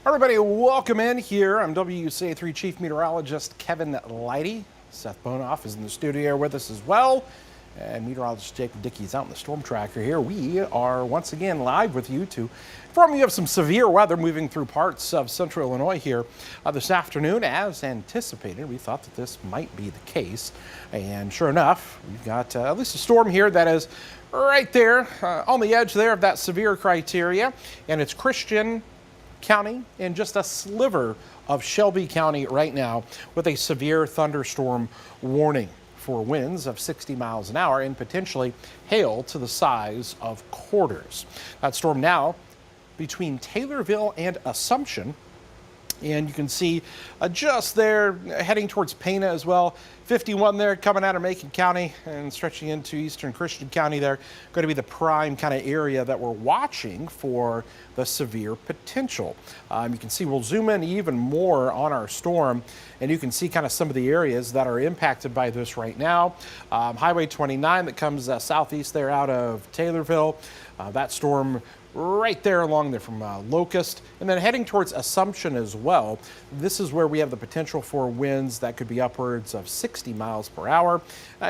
Everybody, welcome in here. I'm WCIA 3 Chief Meteorologist Kevin Leidy. Seth Bonoff is in the studio with us as well. And meteorologist Jacob Dickey is out in the storm tracker here. We are once again live with you to inform you of some severe weather moving through parts of central Illinois here this afternoon. As anticipated, we thought that this might be the case. And sure enough, we've got at least a storm here that is right there on the edge there of that severe criteria. And it's Christian County and just a sliver of Shelby County right now with a severe thunderstorm warning for winds of 60 miles an hour and potentially hail to the size of quarters. That storm now between Taylorville and Assumption. And you can see just there heading towards Pana as well. 51 there coming out of Macon County and stretching into eastern Christian County there. Going to be the prime kind of area that we're watching for the severe potential. You can see we'll zoom in even more on our storm and you can see kind of some of the areas that are impacted by this right now. Highway 29 that comes southeast there out of Taylorville. That storm right there along there from Locust, and then heading towards Assumption as well. This is where we have the potential for winds that could be upwards of 60 miles per hour.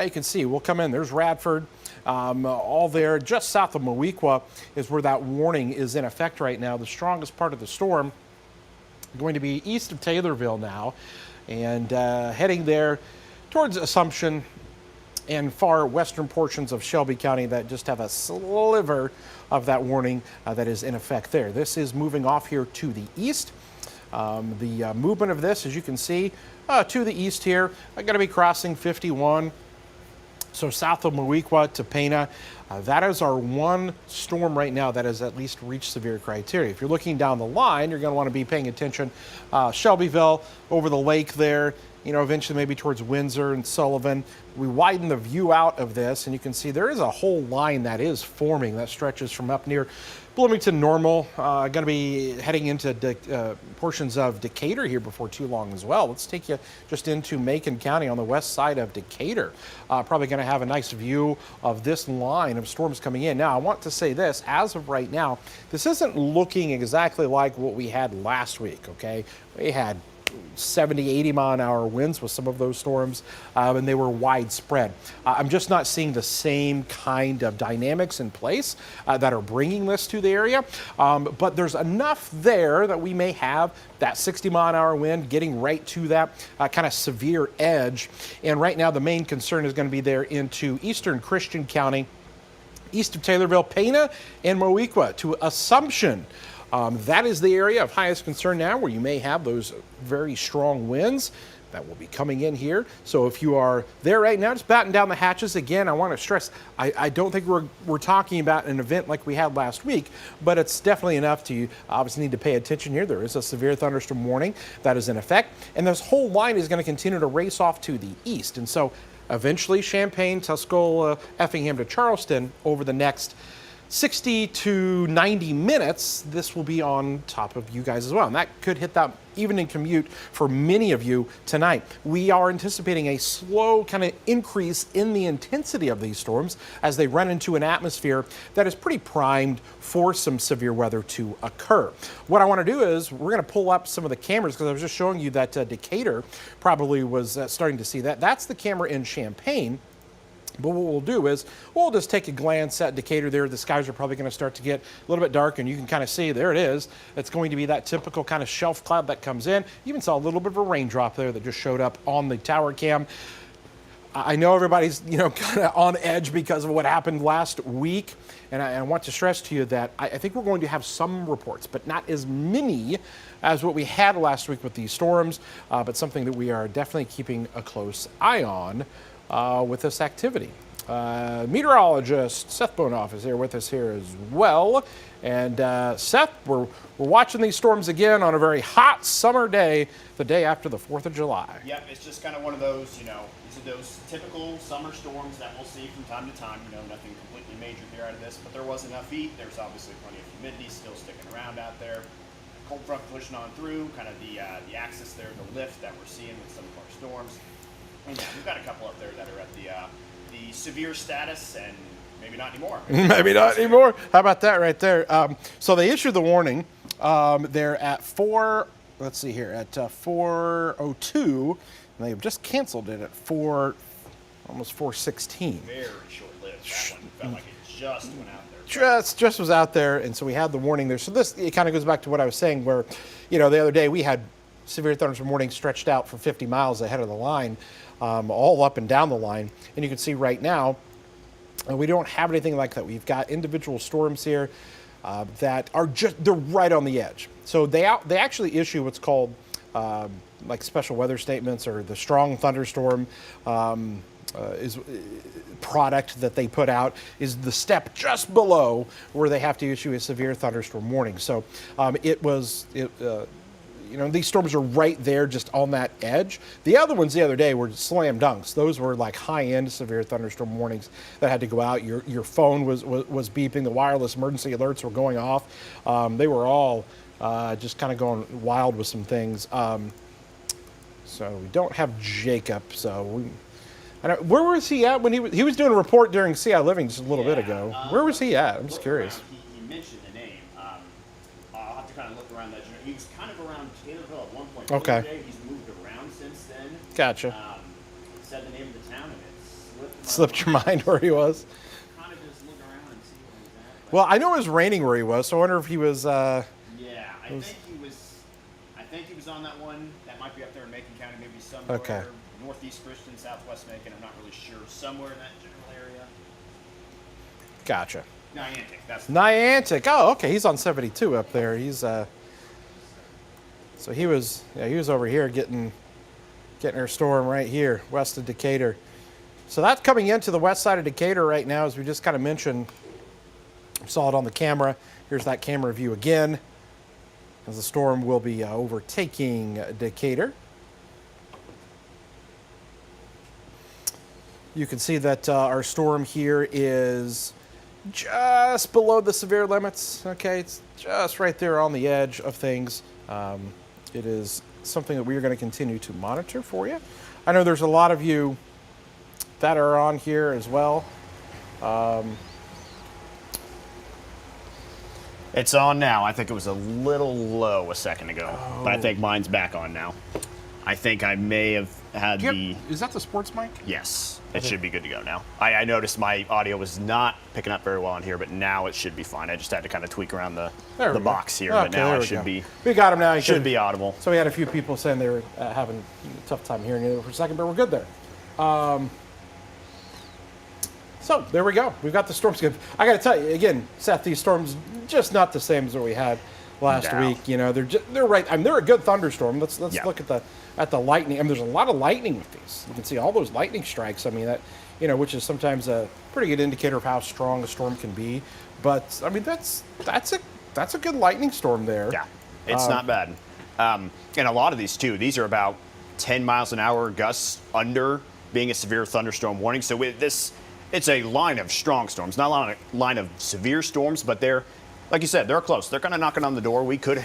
You can see we'll come in, there's Radford, all there just south of Mowequa is where that warning is in effect right now. The strongest part of the storm going to be east of Taylorville now, and heading there towards Assumption and far western portions of Shelby County that just have a sliver of that warning that is in effect there. This is moving off here to the east. The movement of this, as you can see, to the east here, I'm going to be crossing 51. So south of Mowequa to Pana, that is our one storm right now that has at least reached severe criteria. If you're looking down the line, you're going to want to be paying attention. Shelbyville over the lake there, you know, eventually maybe towards Windsor and Sullivan. We widen the view out of this and you can see there is a whole line that is forming that stretches from up near Bloomington Normal. Going to be heading into portions of Decatur here before too long as well. Let's take you just into Macon County on the west side of Decatur. Probably going to have a nice view of this line of storms coming in. Now, I want to say this, as of right now, this isn't looking exactly like what we had last week, okay? We had 70, 80 mile an hour winds with some of those storms, and they were widespread. I'm just not seeing the same kind of dynamics in place that are bringing this to the area, but there's enough there that we may have that 60 mile an hour wind getting right to that kind of severe edge. And right now the main concern is going to be there into eastern Christian County, east of Taylorville, Pana, and Mowequa to Assumption. That is the area of highest concern now where you may have those very strong winds that will be coming in here. So if you are there right now, just batten down the hatches. Again, I want to stress, I don't think we're talking about an event like we had last week, but it's definitely enough to obviously need to pay attention here. There is a severe thunderstorm warning that is in effect, and this whole line is going to continue to race off to the east. And so eventually Champaign, Tuscola, Effingham to Charleston over the next 60 to 90 minutes, this will be on top of you guys as well. And that could hit that evening commute for many of you tonight. We are anticipating a slow kind of increase in the intensity of these storms as they run into an atmosphere that is pretty primed for some severe weather to occur. What I want to do is we're going to pull up some of the cameras because I was just showing you that Decatur probably was starting to see that. That's the camera in Champaign. But what we'll do is we'll just take a glance at Decatur there. The skies are probably going to start to get a little bit dark, and you can kind of see there it is. It's going to be that typical kind of shelf cloud that comes in. You even saw a little bit of a raindrop there that just showed up on the tower cam. I know everybody's, you know, kind of on edge because of what happened last week, and I want to stress to you that I think we're going to have some reports, but not as many as what we had last week with these storms, but something that we are definitely keeping a close eye on with this activity. Meteorologist Seth Bonoff is here with us here as well. And Seth, we're watching these storms again on a very hot summer day, the day after the 4th of July. Yep, it's just kind of one of those, you know, these are those typical summer storms that we'll see from time to time. You know, nothing completely major here out of this, but there was enough heat. There's obviously plenty of humidity still sticking around out there. Cold front pushing on through, kind of the axis there, the lift that we're seeing with some of our storms. And yeah, we've got a couple up there that are at the severe status, and maybe not anymore. Maybe not anymore. How about that right there? So they issued the warning They're at 4, let's see here, at 4:02, and they've just canceled it at almost 4:16. Very short-lived. That one felt like it just went out there. Just was out there, and so we had the warning there. So it kind of goes back to what I was saying, where, the other day we had severe thunderstorm warning stretched out for 50 miles ahead of the line, all up and down the line, and you can see right now, we don't have anything like that. We've got individual storms here that are they're right on the edge. So they actually issue what's called like special weather statements, or the strong thunderstorm is product that they put out is the step just below where they have to issue a severe thunderstorm warning. So these storms are right there, just on that edge. The other ones the other day were slam dunks. Those were like high-end severe thunderstorm warnings that had to go out. Your phone was beeping. The wireless emergency alerts were going off. They were all just kind of going wild with some things. So we don't have Jacob. So where was he at when he was doing a report during CI Living just a little bit ago? Where was he at? I'm just curious. Around, he mentioned the name. I'll have to kind of look around that. He was kind of around Taylorville at one point. Okay. Day. He's moved around since then. Gotcha. Said the name of the town, and it slipped your mind where he was. Kind of just look around and see where he's at. Well, I know it was raining where he was, so I wonder if he was. I think he was on that one. That might be up there in Macon County, maybe somewhere. Okay. Northeast Christian, Southwest Macon. I'm not really sure. Somewhere in that general area. Gotcha. Niantic. That's Niantic. Oh, okay. He's on 72 up there. He's so he was over here getting our storm right here west of Decatur. So that's coming into the west side of Decatur right now, as we just kind of mentioned. Saw it on the camera. Here's that camera view again, as the storm will be overtaking Decatur. You can see that our storm here is just below the severe limits. Okay, it's just right there on the edge of things. It is something that we are going to continue to monitor for you. I know there's a lot of you that are on here as well. It's on now. I think it was a little low a second ago, but I think mine's back on now. I think I may have had Is that the sports mic? Yes, it should be good to go now. I noticed my audio was not picking up very well on here, but now it should be fine. I just had to kind of tweak around the box here, but now it should be. We got him now. It should be audible. So we had a few people saying they were having a tough time hearing it for a second, but we're good there. So there we go. We've got the storms. I got to tell you again, Seth, these storms just not the same as what we had last week. They're right. I mean, they're a good thunderstorm. Let's look at the lightning. I mean, there's a lot of lightning with these. You can see all those lightning strikes. I mean, that which is sometimes a pretty good indicator of how strong a storm can be. But I mean, that's a good lightning storm there. Yeah, it's not bad. And a lot of these too. These are about 10 miles an hour gusts under being a severe thunderstorm warning. So with this, it's a line of strong storms, not a line of severe storms, but they're, like you said, they're close. They're kind of knocking on the door. We could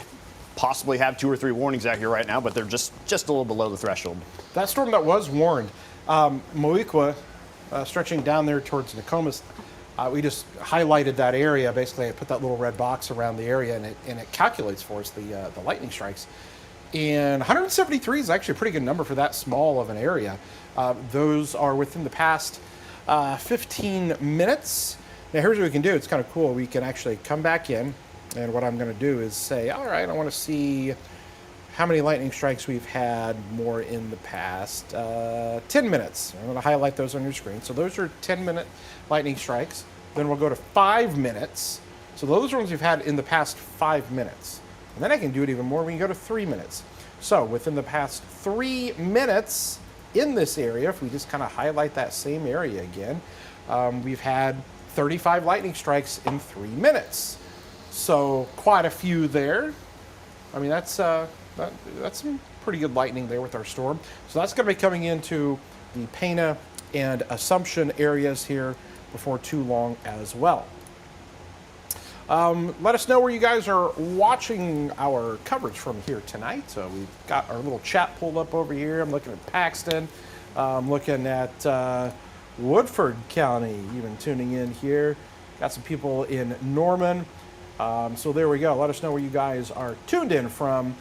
possibly have 2 or 3 warnings out here right now, but they're just a little below the threshold. That storm that was warned, Moequa, stretching down there towards Nokomis, we just highlighted that area. Basically, I put that little red box around the area, and it calculates for us the lightning strikes. And 173 is actually a pretty good number for that small of an area. Those are within the past 15 minutes. Now here's what we can do. It's kind of cool. We can actually come back in, and what I'm going to do is say, all right, I want to see how many lightning strikes we've had more in the past 10 minutes. I'm going to highlight those on your screen. So those are 10-minute lightning strikes. Then we'll go to 5 minutes. So those are ones we've had in the past 5 minutes. And then I can do it even more. We can go to 3 minutes. So within the past 3 minutes in this area, if we just kind of highlight that same area again, we've had 35 lightning strikes in 3 minutes. So quite a few there. I mean, that's some pretty good lightning there with our storm. So that's going to be coming into the Pana and Assumption areas here before too long as well. Let us know where you guys are watching our coverage from here tonight. So we've got our little chat pulled up over here. I'm looking at Paxton. I'm looking at Woodford County, even tuning in here. Got some people in Norman. So there we go. Let us know where you guys are tuned in from,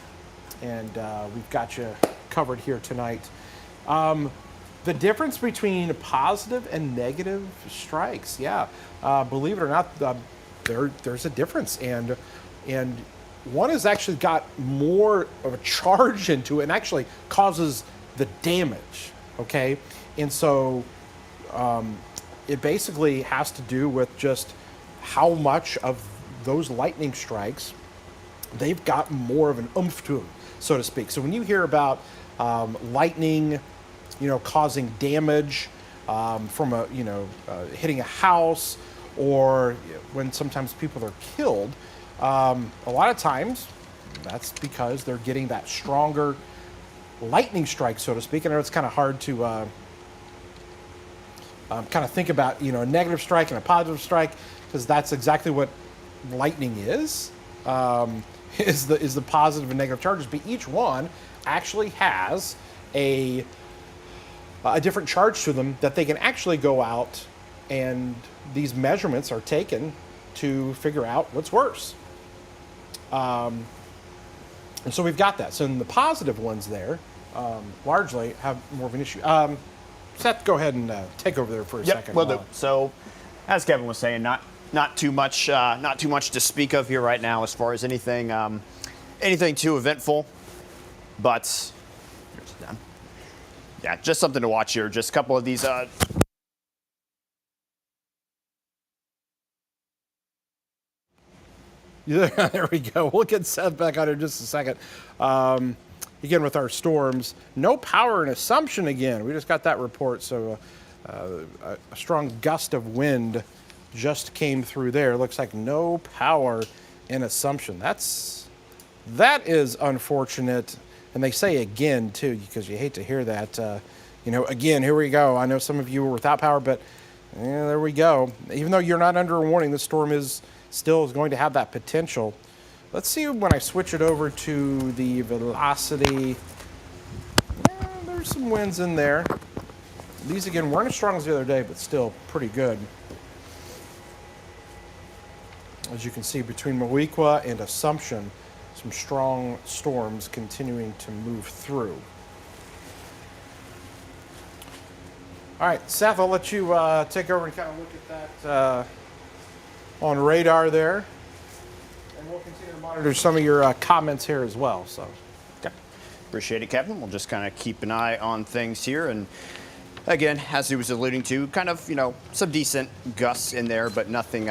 and we've got you covered here tonight. The difference between positive and negative strikes, yeah, believe it or not, there's a difference, and one has actually got more of a charge into it and actually causes the damage. Okay, and so it basically has to do with just how much of those lightning strikes, they've got more of an oomph to them, so to speak. So when you hear about lightning, causing damage from hitting a house, or when sometimes people are killed, a lot of times that's because they're getting that stronger lightning strike, so to speak. I know it's kind of hard to kind of think about, a negative strike and a positive strike, because that's exactly what lightning is the positive and negative charges. But each one actually has a different charge to them that they can actually go out, and these measurements are taken to figure out what's worse. And so we've got that. So in the positive ones there, largely have more of an issue. Seth, go ahead and take over there for a second. Will do. So, as Kevin was saying, not too much to speak of here right now as far as anything too eventful, but yeah, just something to watch here. Just a couple of these. Yeah, there we go. We'll get Seth back on in just a second. Again, with our storms, no power in Assumption again. We just got that report, so a strong gust of wind just came through there. Looks like no power in Assumption. That is unfortunate, and they say again too, because you hate to hear that. Again, here we go. I know some of you were without power, but there we go. Even though you're not under a warning, the storm is still going to have that potential. Let's see when I switch it over to the velocity. Yeah, there's some winds in there. These, again, weren't as strong as the other day, but still pretty good. As you can see, between Moweaqua and Assumption, some strong storms continuing to move through. All right, Seth, I'll let you take over and kind of look at that on radar there. And we'll continue to monitor some of your comments here as well. So, okay. Appreciate it, Kevin. We'll just kind of keep an eye on things here. And again, as he was alluding to, kind of, some decent gusts in there, but nothing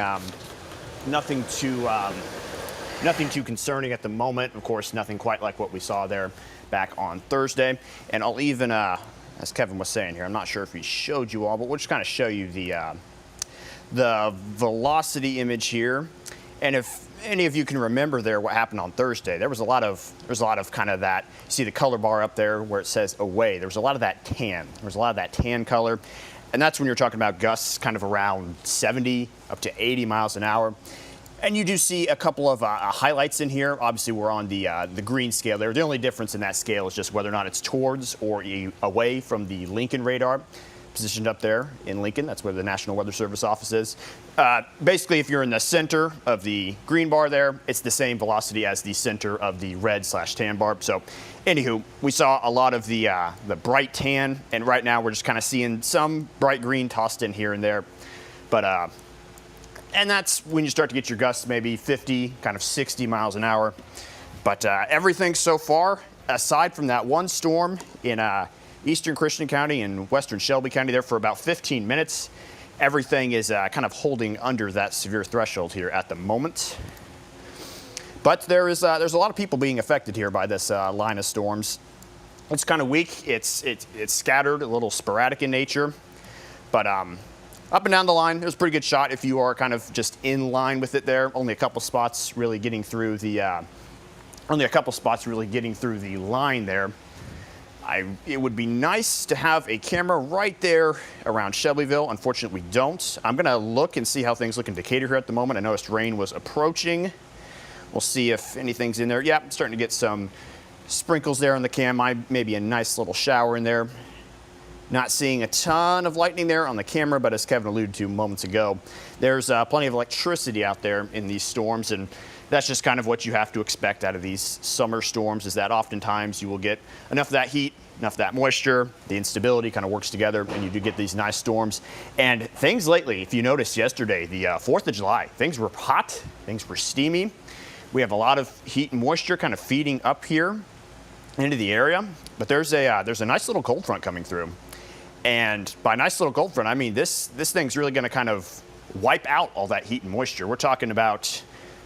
too concerning at the moment. Of course, nothing quite like what we saw there back on Thursday. And I'll even, as Kevin was saying here, I'm not sure if he showed you all, but we'll just kind of show you the velocity image here. And if any of you can remember there what happened on Thursday, there was a lot of kind of that. You see the color bar up there where it says away. There was a lot of that tan. There was a lot of that tan color. And that's when you're talking about gusts kind of around 70 up to 80 miles an hour. And you do see a couple of highlights in here. Obviously, we're on the green scale there. The only difference in that scale is just whether or not it's towards or away from the Lincoln radar, positioned up there in Lincoln. That's where the National Weather Service office is. Basically, if you're in the center of the green bar there, it's the same velocity as the center of the red/tan bar. So, anywho, we saw a lot of the bright tan, and right now we're just kind of seeing some bright green tossed in here and there. But and that's when you start to get your gusts, maybe 50, kind of 60 miles an hour. But everything so far, aside from that one storm in eastern Christian County and western Shelby County there for about 15 minutes, everything is kind of holding under that severe threshold here at the moment. But there's a lot of people being affected here by this line of storms. It's kind of weak. It's scattered, a little sporadic in nature. But up and down the line, it was a pretty good shot if you are kind of just in line with it there. Only a couple spots really getting through the line there. It would be nice to have a camera right there around Shelbyville. Unfortunately, we don't. I'm going to look and see how things look in Decatur here at the moment. I noticed rain was approaching. We'll see if anything's in there. Yeah, I'm starting to get some sprinkles there on the cam. Maybe a nice little shower in there. Not seeing a ton of lightning there on the camera, but as Kevin alluded to moments ago, there's plenty of electricity out there in these storms, and that's just kind of what you have to expect out of these summer storms, is that oftentimes you will get enough of that heat, enough of that moisture, the instability kind of works together, and you do get these nice storms. And things lately, if you noticed yesterday, the 4th of July, things were hot, things were steamy. We have a lot of heat and moisture kind of feeding up here into the area, but there's a nice little cold front coming through. And by nice little cold front, I mean this thing's really going to kind of wipe out all that heat and moisture. We're talking about,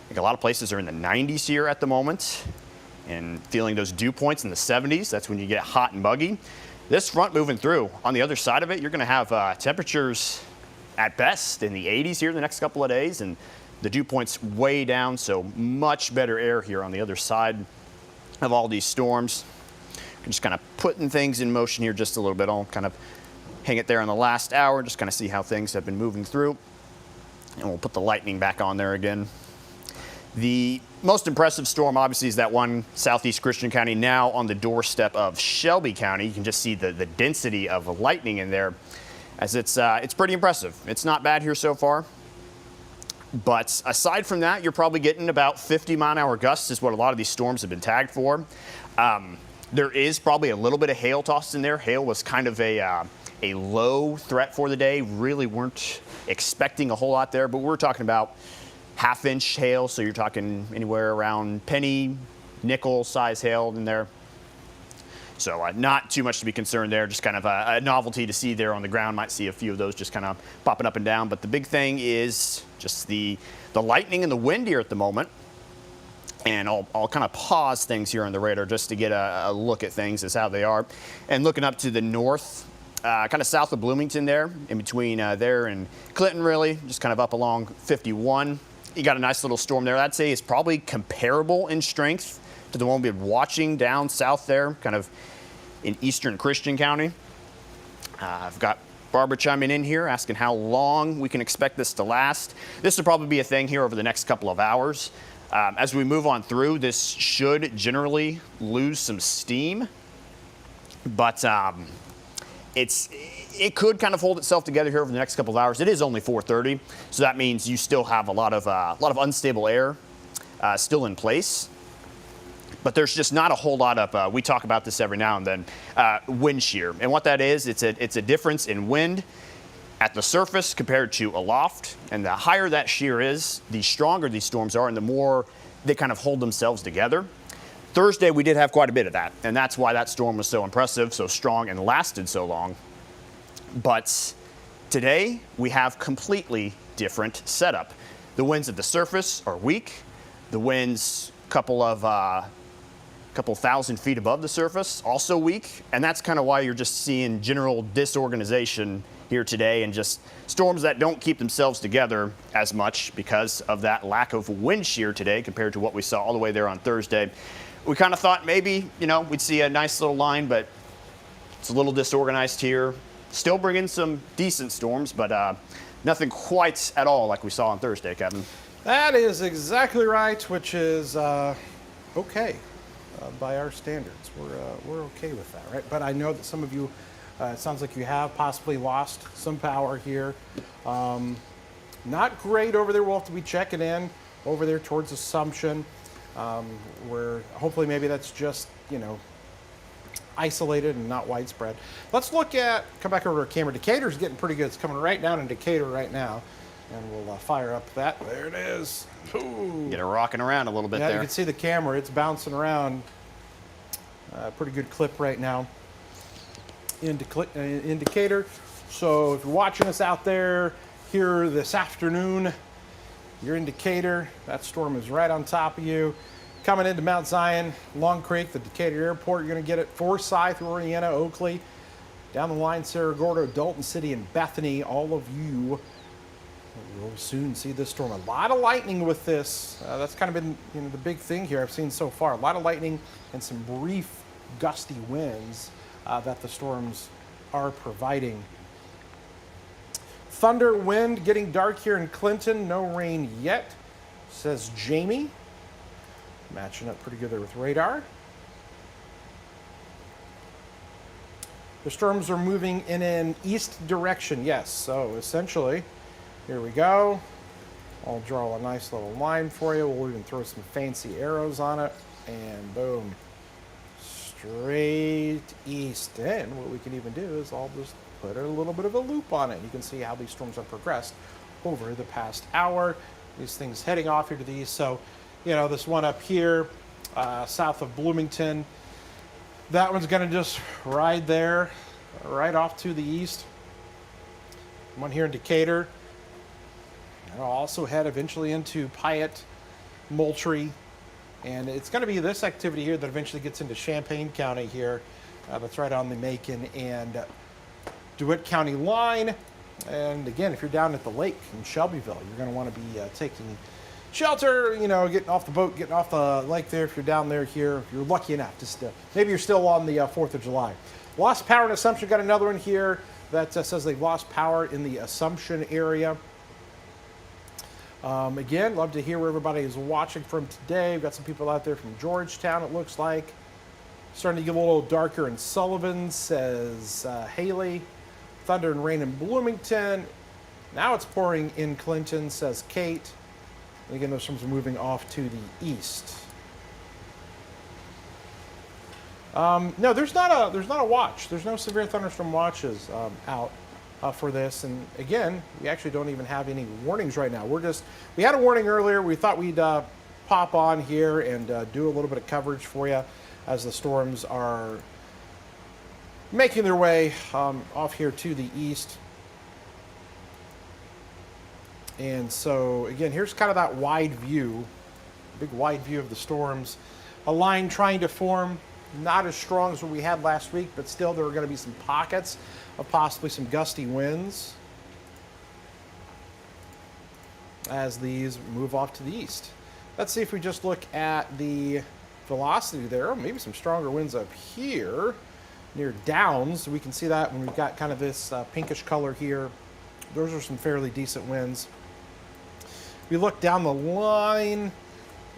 I think a lot of places are in the 90s here at the moment, and feeling those dew points in the 70s. That's when you get hot and muggy. This front moving through, on the other side of it, you're going to have temperatures at best in the 80s here the next couple of days, and the dew points way down, so much better air here on the other side of all these storms. I'm just kind of putting things in motion here just a little bit. I'll kind of hang it there in the last hour, just kind of see how things have been moving through. And we'll put the lightning back on there again. The most impressive storm, obviously, is that one southeast Christian County, now on the doorstep of Shelby County. You can just see the density of lightning in there, as it's pretty impressive. It's not bad here so far. But aside from that, you're probably getting about 50-mile-an-hour gusts is what a lot of these storms have been tagged for. There is probably a little bit of hail tossed in there. Hail was kind of a low threat for the day. Really weren't expecting a whole lot there, but we're talking about half-inch hail, so you're talking anywhere around penny, nickel size hail in there. So not too much to be concerned there, just kind of a novelty to see there on the ground. Might see a few of those just kind of popping up and down, but the big thing is just the lightning and the wind here at the moment. And I'll kind of pause things here on the radar just to get a look at things as how they are. And looking up to the north, kind of south of Bloomington there, in between there and Clinton really, just kind of up along 51. You got a nice little storm there. I'd say is probably comparable in strength to the one we've been watching down south there, kind of in eastern Christian County. I've got Barbara chiming in here, asking how long we can expect this to last. This will probably be a thing here over the next couple of hours. As we move on through, this should generally lose some steam, but it could kind of hold itself together here over the next couple of hours. It is only 4:30, so that means you still have a lot of unstable air still in place. But there's just not a whole lot of, we talk about this every now and then, wind shear. And what that is, it's a difference in wind at the surface compared to aloft. And the higher that shear is, the stronger these storms are and the more they kind of hold themselves together. Thursday, we did have quite a bit of that. And that's why that storm was so impressive, so strong, and lasted so long. But today, we have completely different setup. The winds at the surface are weak. The winds couple thousand feet above the surface, also weak. And that's kind of why you're just seeing general disorganization here today and just storms that don't keep themselves together as much because of that lack of wind shear today compared to what we saw all the way there on Thursday. We kind of thought maybe, we'd see a nice little line, but it's a little disorganized here. Still bringing some decent storms, but nothing quite at all like we saw on Thursday, Kevin. That is exactly right, which is okay by our standards. We're okay with that, right? But I know that some of you, it sounds like you have possibly lost some power here. Not great over there. We'll have to be checking in over there towards Assumption, where hopefully maybe that's just, isolated and not widespread. Let's come back over to our camera. Decatur's getting pretty good. It's coming right down in Decatur right now. And we'll fire up that. There it is. Ooh. Get it rocking around a little bit there. You can see the camera. It's bouncing around. Pretty good clip right now in Decatur. So if you're watching us out there here this afternoon, you're in Decatur. That storm is right on top of you. Coming into Mount Zion, Long Creek, the Decatur Airport, you're going to get it. Forsyth, Oriana, Oakley, down the line, Cerro Gordo, Dalton City, and Bethany. All of you will soon see this storm. A lot of lightning with this. That's kind of been the big thing here I've seen so far. A lot of lightning and some brief gusty winds that the storms are providing. Thunder, wind, getting dark here in Clinton. No rain yet, says Jamie. Matching up pretty good there with radar. The storms are moving in an east direction, yes. So essentially, here we go. I'll draw a nice little line for you. We'll even throw some fancy arrows on it. And boom. Straight east. And what we can even do is I'll just put a little bit of a loop on it. You can see how these storms have progressed over the past hour. These things heading off here to the east. So, you know, this one up here, south of Bloomington, that one's going to just ride there, right off to the east. One here in Decatur. And I'll also head eventually into Piatt, Moultrie. And it's going to be this activity here that eventually gets into Champaign County here. That's right on the Macon and DeWitt County line. And again, if you're down at the lake in Shelbyville, you're going to want to be taking shelter, you know, getting off the boat, getting off the lake there if you're down there here, if you're lucky enough. Just maybe you're still on the 4th of July. Lost power in Assumption. Got another one here that says they've lost power in the Assumption area. Again, love to hear where everybody is watching from today. We've got some people out there from Georgetown, it looks like. Starting to get a little darker in Sullivan, says Haley. Thunder and rain in Bloomington. Now it's pouring in Clinton, says Kate. And again, those storms are moving off to the east. No, there's not a watch. There's no severe thunderstorm watches out for this. And again, we actually don't even have any warnings right now. We had a warning earlier. We thought we'd pop on here and do a little bit of coverage for you as the storms are making their way off here to the east. And so, again, here's kind of that wide view, big wide view of the storms. A line trying to form, not as strong as what we had last week, but still there are going to be some pockets of possibly some gusty winds as these move off to the east. Let's see if we just look at the velocity there. Maybe some stronger winds up here near Downs. We can see that when we've got kind of this pinkish color here. Those are some fairly decent winds. We look down the line,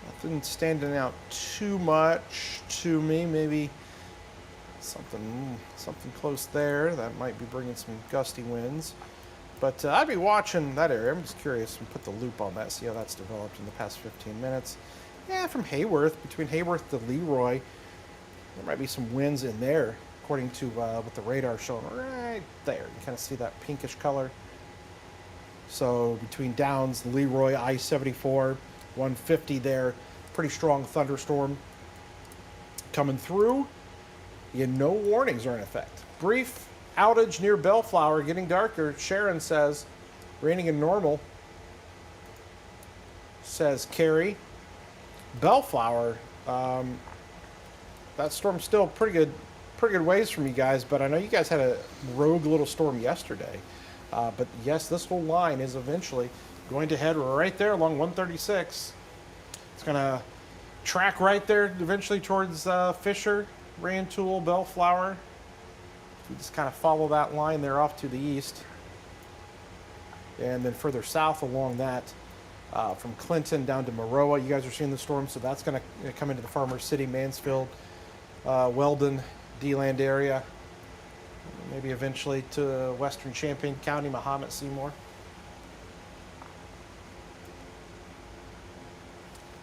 nothing standing out too much to me. Maybe something close there that might be bringing some gusty winds. But I'd be watching that area. I'm just curious and put the loop on that, see how that's developed in the past 15 minutes. Yeah, from Hayworth, between Hayworth to Leroy, there might be some winds in there, according to what the radar showing right there. You kind of see that pinkish color. So between Downs, Leroy, I-74, 150 there, pretty strong thunderstorm coming through. No warnings are in effect. Brief outage near Bellflower, getting darker. Sharon says, raining in normal, says Carrie. Bellflower, that storm's still pretty good ways from you guys, but I know you guys had a rogue little storm yesterday. But yes, this whole line is eventually going to head right there along 136. It's going to track right there eventually towards Fisher, Rantoul, Bellflower. We just kind of follow that line there off to the east. And then further south along that, from Clinton down to Maroa, you guys are seeing the storm, so that's going to come into the Farmers City, Mansfield, Weldon, D-Land area. Maybe eventually to western Champaign County, Mahomet, Seymour.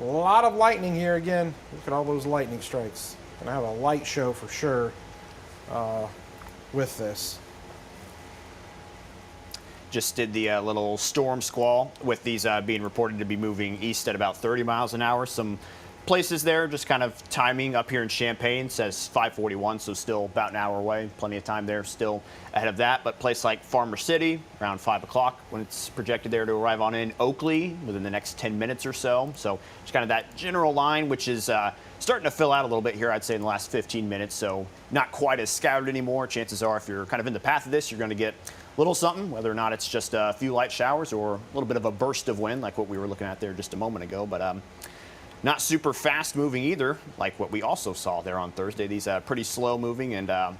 A lot of lightning here again. Look at all those lightning strikes. Gonna have a light show for sure with this. Just did the little storm squall with these being reported to be moving east at about 30 miles an hour. Some places there, just kind of timing up here in Champaign, says 5:41, so still about an hour away. Plenty of time there still ahead of that. But place like Farmer City, around 5 o'clock when it's projected there to arrive on in. Oakley, within the next 10 minutes or so. So just kind of that general line, which is starting to fill out a little bit here, I'd say, in the last 15 minutes. So not quite as scattered anymore. Chances are, if you're kind of in the path of this, you're going to get a little something, whether or not it's just a few light showers or a little bit of a burst of wind, like what we were looking at there just a moment ago. But not super fast moving either, like what we also saw there on Thursday. These pretty slow moving, and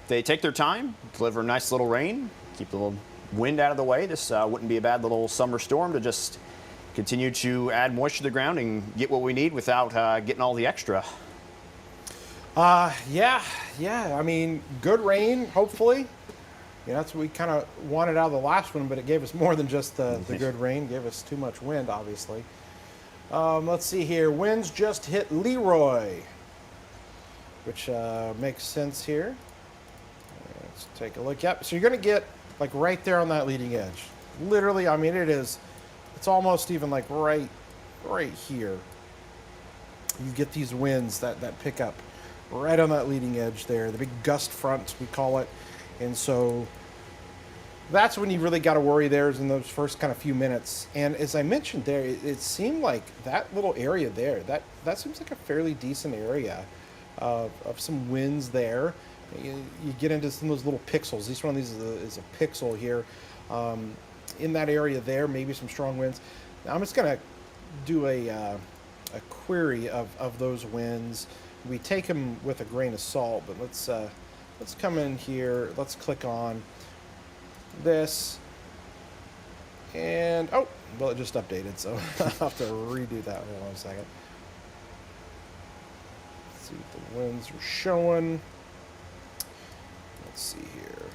they take their time, deliver nice little rain, keep the little wind out of the way. This wouldn't be a bad little summer storm to just continue to add moisture to the ground and get what we need without getting all the extra. Yeah, yeah. I mean, good rain, hopefully. Yeah, that's what we kind of wanted out of the last one, but it gave us more than just the good rain. It gave us too much wind, obviously. Let's see here. Winds just hit Leroy, which makes sense here. Let's take a look. Yep. So you're going to get like right there on that leading edge. Literally, I mean, it's almost even like right here. You get these winds that pick up right on that leading edge there, the big gust front, we call it. And so that's when you really got to worry there is in those first kind of few minutes. And as I mentioned there, it seemed like that little area there, that seems like a fairly decent area of some winds there. You get into some of those little pixels. Each one of these is a pixel here. In that area there, maybe some strong winds. Now I'm just going to do a query of those winds. We take them with a grain of salt, but let's come in here. Let's click on this, and oh, well, it just updated, so I'll have to redo that. Hold on a second. Let's see what the winds are showing. Let's see here.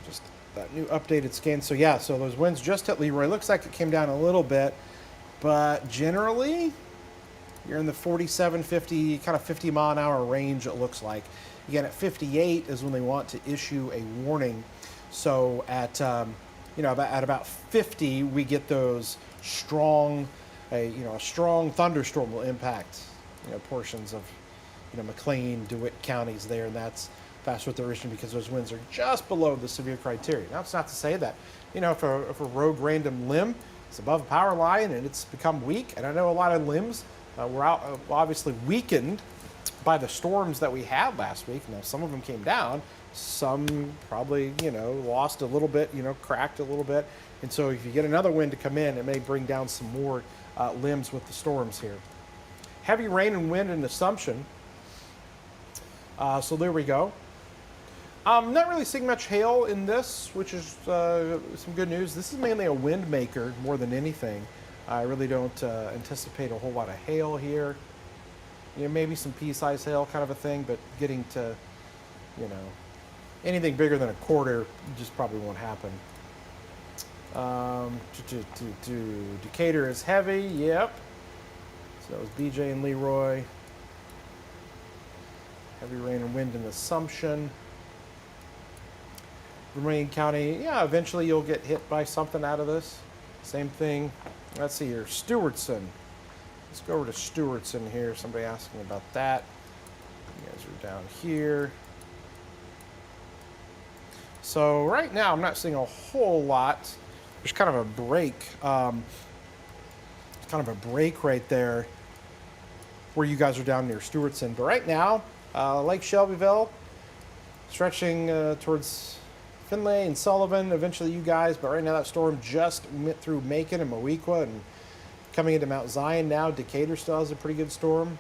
Just that new updated scan. So yeah, so those winds just hit Leroy. Looks like it came down a little bit, but generally you're in the 47, 50, kind of 50 mile an hour range, it looks like. Again, at 58 is when they want to issue a warning. So at at about 50, we get those strong, a strong thunderstorm will impact portions of McLean, DeWitt counties there, and that's what they're issuing because those winds are just below the severe criteria. Now, it's not to say that if a rogue random limb is above a power line and it's become weak, and I know a lot of limbs were obviously weakened by the storms that we had last week. Now, some of them came down. Some probably, lost a little bit, cracked a little bit. And so if you get another wind to come in, it may bring down some more limbs with the storms here. Heavy rain and wind in Assumption. So there we go. Not really seeing much hail in this, which is some good news. This is mainly a wind maker more than anything. I really don't anticipate a whole lot of hail here. Maybe some pea-sized hail kind of a thing, but getting to, anything bigger than a quarter just probably won't happen. Decatur is heavy, yep. So that was BJ and Leroy. Heavy rain and wind in Assumption. Vermilion County, yeah, eventually you'll get hit by something out of this. Same thing. Let's see here, Stewartson. Let's go over to Stewartson here. Somebody asking about that. You guys are down here. So right now I'm not seeing a whole lot. There's kind of a break. Kind of a break right there where you guys are down near Stewartson. But right now, Lake Shelbyville, stretching towards Finlay and Sullivan, eventually you guys. But right now that storm just went through Macon and Moweaqua and coming into Mount Zion now. Decatur still has a pretty good storm.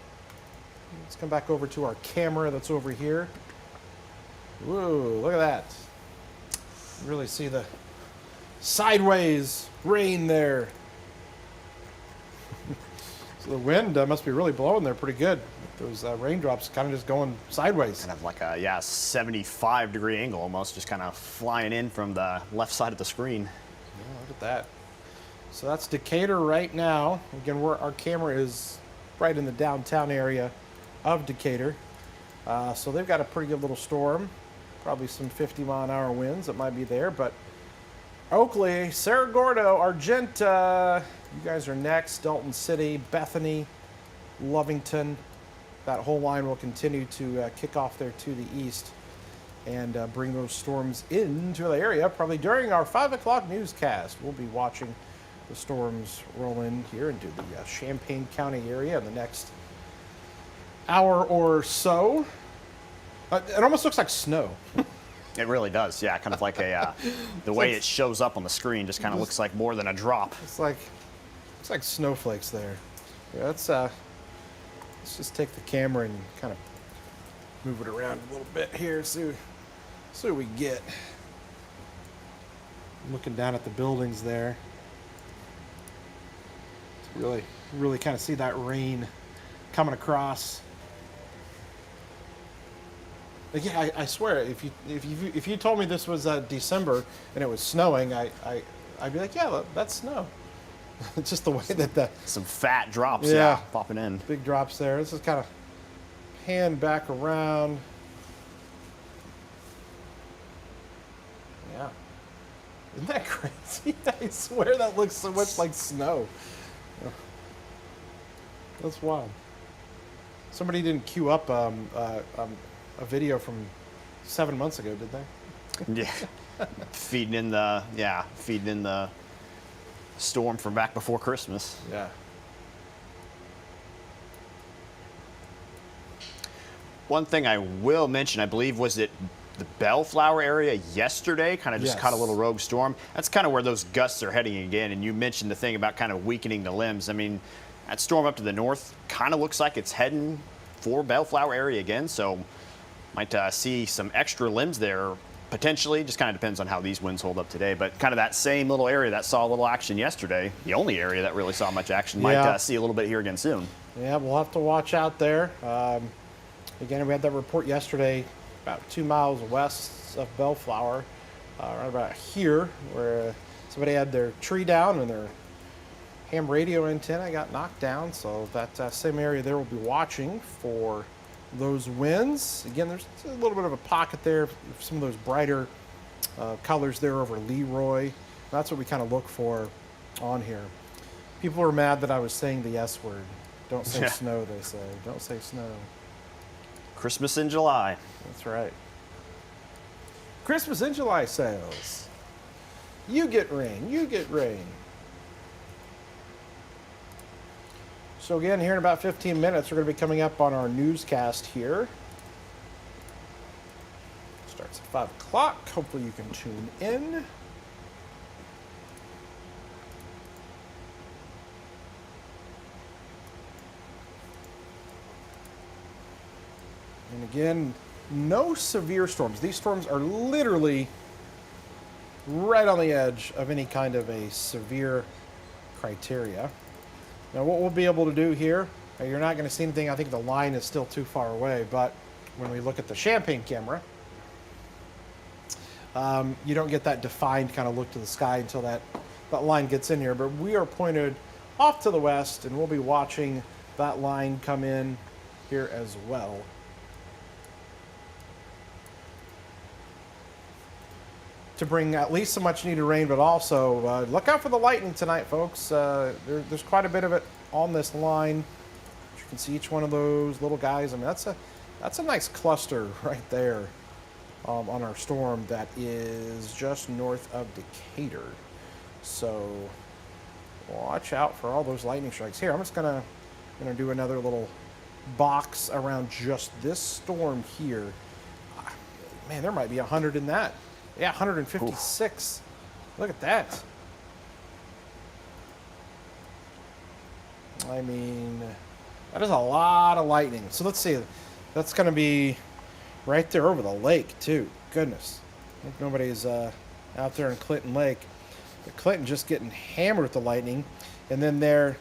Let's come back over to our camera that's over here. Whoa, look at that. You really see the sideways rain there. So the wind must be really blowing there pretty good. Those raindrops kind of just going sideways. Kind of like a 75-degree angle almost, just kind of flying in from the left side of the screen. Yeah, look at that. So that's Decatur right now. Again, our camera is right in the downtown area of Decatur. So they've got a pretty good little storm. Probably some 50-mile-an-hour winds that might be there. But Oakley, Cerro Gordo, Argenta, you guys are next. Dalton City, Bethany, Lovington. That whole line will continue to kick off there to the east and bring those storms into the area. Probably during our 5 o'clock newscast, we'll be watching the storms roll in here into the Champaign County area in the next hour or so. It almost looks like snow. It really does, yeah. Kind of like the way it shows up on the screen just kind of looks like more than a drop. It's like snowflakes there. Yeah, let's just take the camera and kind of move it around a little bit here. See what we get. Looking down at the buildings there. Really kind of see that rain coming across. Like, yeah, I swear, if you told me this was December and it was snowing, I'd be like, yeah, that's snow. It's just the way that the Some fat drops, Yeah. popping in. big drops there. This is kind of pan back around. Yeah. Isn't that crazy? I swear that looks so much like snow. That's wild. Somebody didn't queue up a video from 7 months ago, did they? Yeah, feeding in the storm from back before Christmas. Yeah. One thing I will mention, I believe, was it the Bellflower area yesterday, kind of just Yes. caught a little rogue storm. That's kind of where those gusts are heading again. And you mentioned the thing about kind of weakening the limbs. I mean, that storm up to the north kind of looks like it's heading for Bellflower area again. So might see some extra limbs there potentially. Just kind of depends on how these winds hold up today. But kind of that same little area that saw a little action yesterday, the only area that really saw much action, might Yeah. see a little bit here again soon. Yeah, we'll have to watch out there. Again, we had that report yesterday about 2 miles west of Bellflower, right about here, where somebody had their tree down and their ham radio antenna got knocked down. So that same area there will be watching for those winds. Again, there's a little bit of a pocket there, some of those brighter colors there over Leroy. That's what we kind of look for on here. People are mad that I was saying the S word. Don't say Yeah. snow, they say. Don't say snow. Christmas in July. That's right. Christmas in July sales. You get rain. You get rain. So again, here in about 15 minutes, we're going to be coming up on our newscast here. Starts at 5 o'clock. Hopefully you can tune in. And again, no severe storms. These storms are literally right on the edge of any kind of a severe criteria. Now, what we'll be able to do here, you're not going to see anything. I think the line is still too far away, but when we look at the Champagne camera, you don't get that defined kind of look to the sky until that line gets in here. But we are pointed off to the west, and we'll be watching that line come in here as well. To bring at least some much needed rain, but also look out for the lightning tonight, folks. There's quite a bit of it on this line. You can see each one of those little guys. I mean, that's a nice cluster right there on our storm that is just north of Decatur. So watch out for all those lightning strikes. Here, I'm just gonna do another little box around just this storm here. Man, there might be 100 in that. Yeah, 156. Oof. Look at that. I mean, that is a lot of lightning. So let's see. That's going to be right there over the lake, too. Goodness. I hope nobody's out there in Clinton Lake. But Clinton just getting hammered with the lightning. And then there,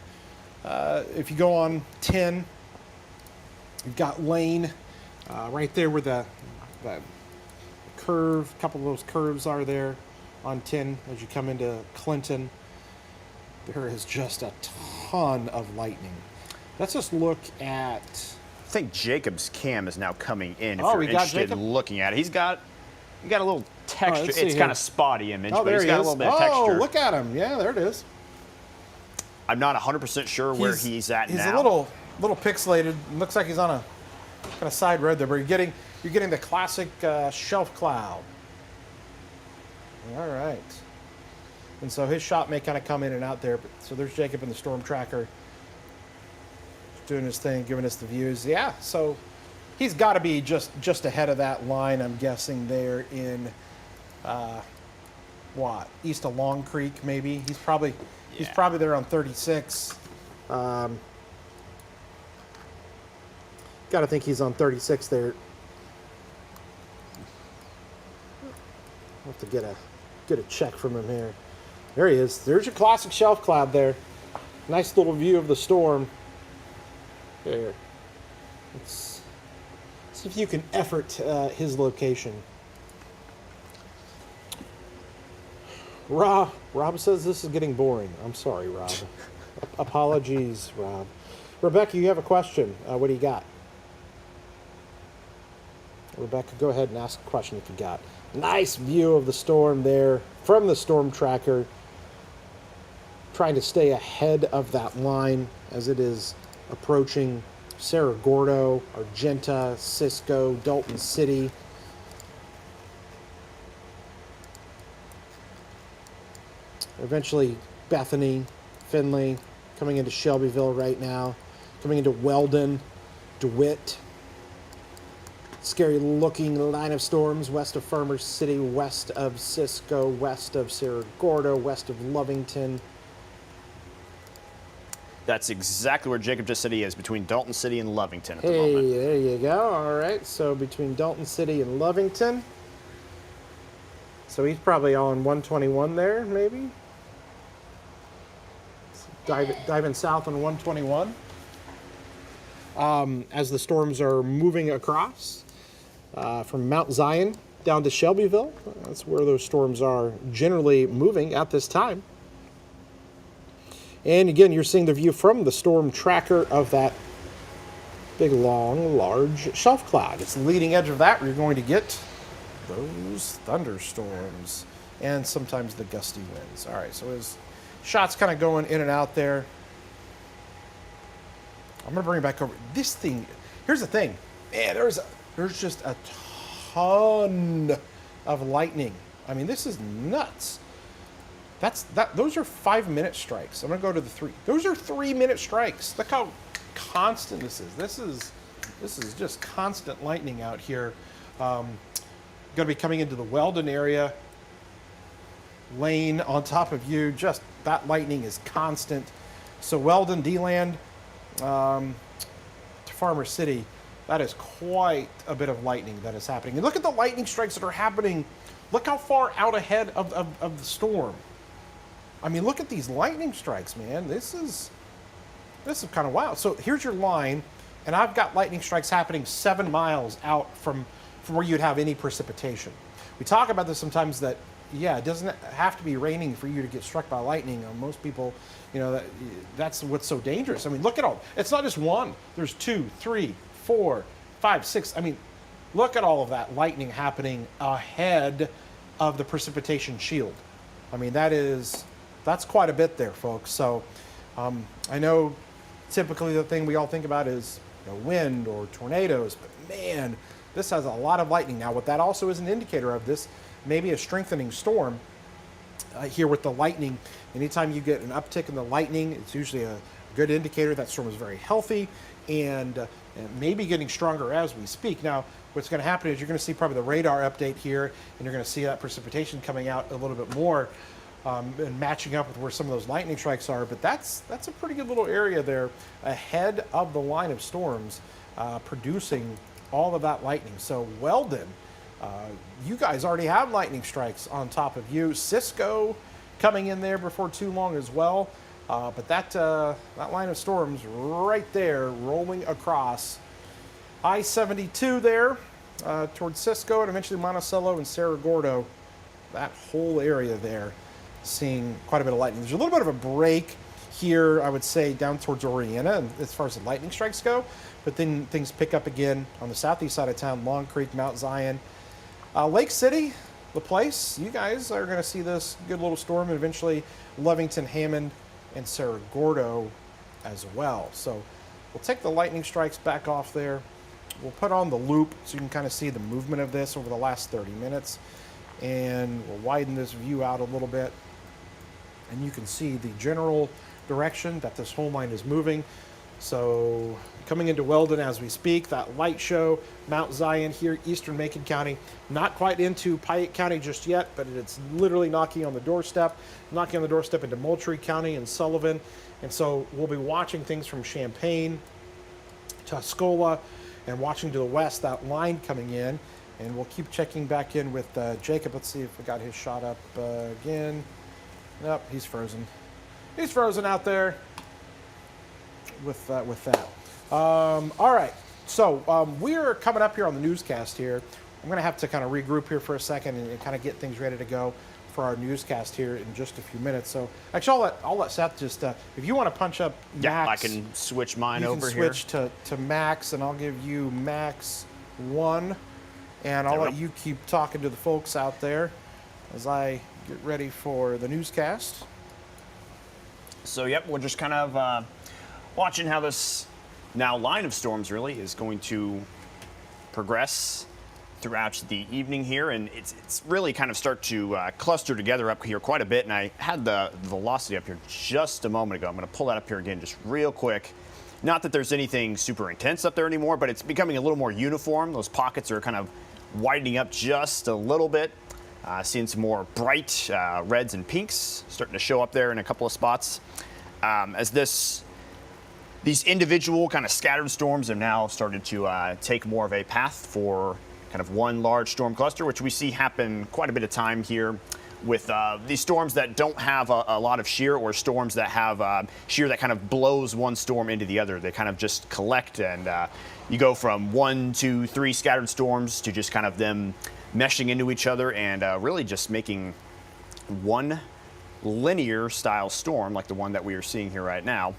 if you go on 10, you've got Lane right there where the curve, a couple of those curves are there on 10 as you come into Clinton. There is just a ton of lightning. Let's just look at... I think Jacob's cam is now coming in. If Oh, you're we got interested Jacob? in looking at it, he got a little texture. let's see It's here. kind of spotty image, Oh, but there he's he got is. a little bit of Oh, texture. look at him. Yeah, there it is. I'm not 100% sure where he's at he's now. a little pixelated. Looks like he's on a kind of side road there, but you're getting the classic shelf cloud. All right. And so his shot may kind of come in and out there. But, so there's Jacob in the storm tracker doing his thing, giving us the views. Yeah, so he's got to be just ahead of that line, I'm guessing, there in, east of Long Creek, maybe. He's probably there on 36. Got to think he's on 36 there. I'll have to get a check from him here. There he is. There's your classic shelf cloud there. Nice little view of the storm. There. Let's See if you can effort his location. Rob says this is getting boring. I'm sorry, Rob. Apologies, Rob. Rebecca, you have a question. What do you got? Rebecca, go ahead and ask a question if you got. Nice view of the storm there from the storm tracker. Trying to stay ahead of that line as it is approaching Cerro Gordo, Argenta, Cisco, Dalton City. Eventually Bethany, Findlay, coming into Shelbyville right now, coming into Weldon, DeWitt. Scary looking line of storms west of Farmers City, west of Cisco, west of Cerro Gordo, west of Lovington. That's exactly where Jacob just said he is, between Dalton City and Lovington at the Hey, moment. there you go. All right, so between Dalton City and Lovington. So he's probably on 121 there, maybe. Diving south on 121. As the storms are moving across from Mount Zion down to Shelbyville. That's where those storms are generally moving at this time. And again, you're seeing the view from the storm tracker of that big, long, large shelf cloud. It's the leading edge of that where you're going to get those thunderstorms and sometimes the gusty winds. All right, so his shots kind of going in and out there. I'm going to bring it back over. This thing, here's the thing. Man, there's just a ton of lightning. I mean, this is nuts. Those are 5-minute strikes. I'm going to go to the 3. Those are 3-minute strikes. Look how constant this is. This is just constant lightning out here. Going to be coming into the Weldon area. Lane on top of you. Just that lightning is constant. So Weldon, D-Land, to Farmer City, that is quite a bit of lightning that is happening. And look at the lightning strikes that are happening. Look how far out ahead of the storm. I mean, look at these lightning strikes, man. This is kind of wild. So here's your line, and I've got lightning strikes happening 7 miles out from where you'd have any precipitation. We talk about this sometimes that, yeah, it doesn't have to be raining for you to get struck by lightning. Most people, that's what's so dangerous. I mean, look at all. It's not just one. There's 2, 3, 4, 5, 6. I mean, look at all of that lightning happening ahead of the precipitation shield. I mean, that's quite a bit there, folks. So I know typically the thing we all think about is wind or tornadoes, but man, this has a lot of lightning. Now, what that also is an indicator of, this maybe a strengthening storm here with the lightning. Anytime you get an uptick in the lightning, it's usually a good indicator that storm is very healthy and maybe getting stronger as we speak. Now, what's going to happen is you're going to see probably the radar update here, and you're going to see that precipitation coming out a little bit more and matching up with where some of those lightning strikes are. But that's a pretty good little area there ahead of the line of storms producing all of that lightning. So Weldon, you guys already have lightning strikes on top of you. Cisco coming in there before too long as well. But that line of storms right there rolling across I-72 there towards Cisco and eventually Monticello and Cerro Gordo. That whole area there seeing quite a bit of lightning. There's a little bit of a break here, I would say, down towards Orienta as far as the lightning strikes go. But then things pick up again on the southeast side of town, Long Creek, Mount Zion. Lake City, the place, you guys are going to see this good little storm, and eventually Lovington, Hammond, and Cerro Gordo as well. So we'll take the lightning strikes back off there. We'll put on the loop so you can kind of see the movement of this over the last 30 minutes. And we'll widen this view out a little bit. And you can see the general direction that this whole line is moving. So coming into Weldon as we speak, that light show, Mount Zion here, eastern Macon County, not quite into Piatt County just yet, but it's literally knocking on the doorstep into Moultrie County and Sullivan. And so we'll be watching things from Champaign, Tuscola, and watching to the west, that line coming in. And we'll keep checking back in with Jacob. Let's see if we got his shot up again. Nope, he's frozen. He's frozen out there with that. All right, So we're coming up here on the newscast here. I'm going to have to kind of regroup here for a second and kind of get things ready to go for our newscast here in just a few minutes. So actually, I'll let Seth just, if you want to punch up Max. Yeah, I can switch mine over here. You can switch to Max, and I'll give you Max 1. And I'll let you keep talking to the folks out there as I get ready for the newscast. So, yep, we're just kind of watching how this now line of storms really is going to progress throughout the evening here, and it's really kind of start to cluster together up here quite a bit. And I had the velocity up here just a moment ago. I'm going to pull that up here again just real quick. Not that there's anything super intense up there anymore, but it's becoming a little more uniform. Those pockets are kind of widening up just a little bit. Seeing some more bright reds and pinks starting to show up there in a couple of spots. As these individual kind of scattered storms have now started to take more of a path for kind of one large storm cluster, which we see happen quite a bit of time here with these storms that don't have a lot of shear, or storms that have shear that kind of blows one storm into the other. They kind of just collect, and you go from 1, 2, 3 scattered storms to just kind of them meshing into each other and really just making one linear style storm like the one that we are seeing here right now.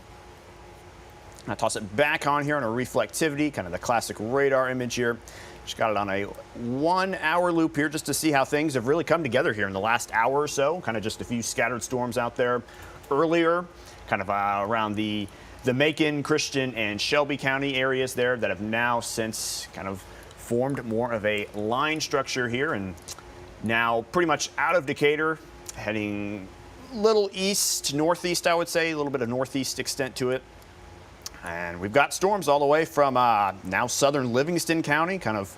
I toss it back on here on a reflectivity, kind of the classic radar image here. Just got it on a 1 hour loop here just to see how things have really come together here in the last hour or so. Kind of just a few scattered storms out there earlier, kind of around the Macon, Christian, and Shelby County areas there that have now since kind of formed more of a line structure here, and now pretty much out of Decatur, heading a little east, northeast, I would say, a little bit of northeast extent to it. And we've got storms all the way from now southern Livingston County, kind of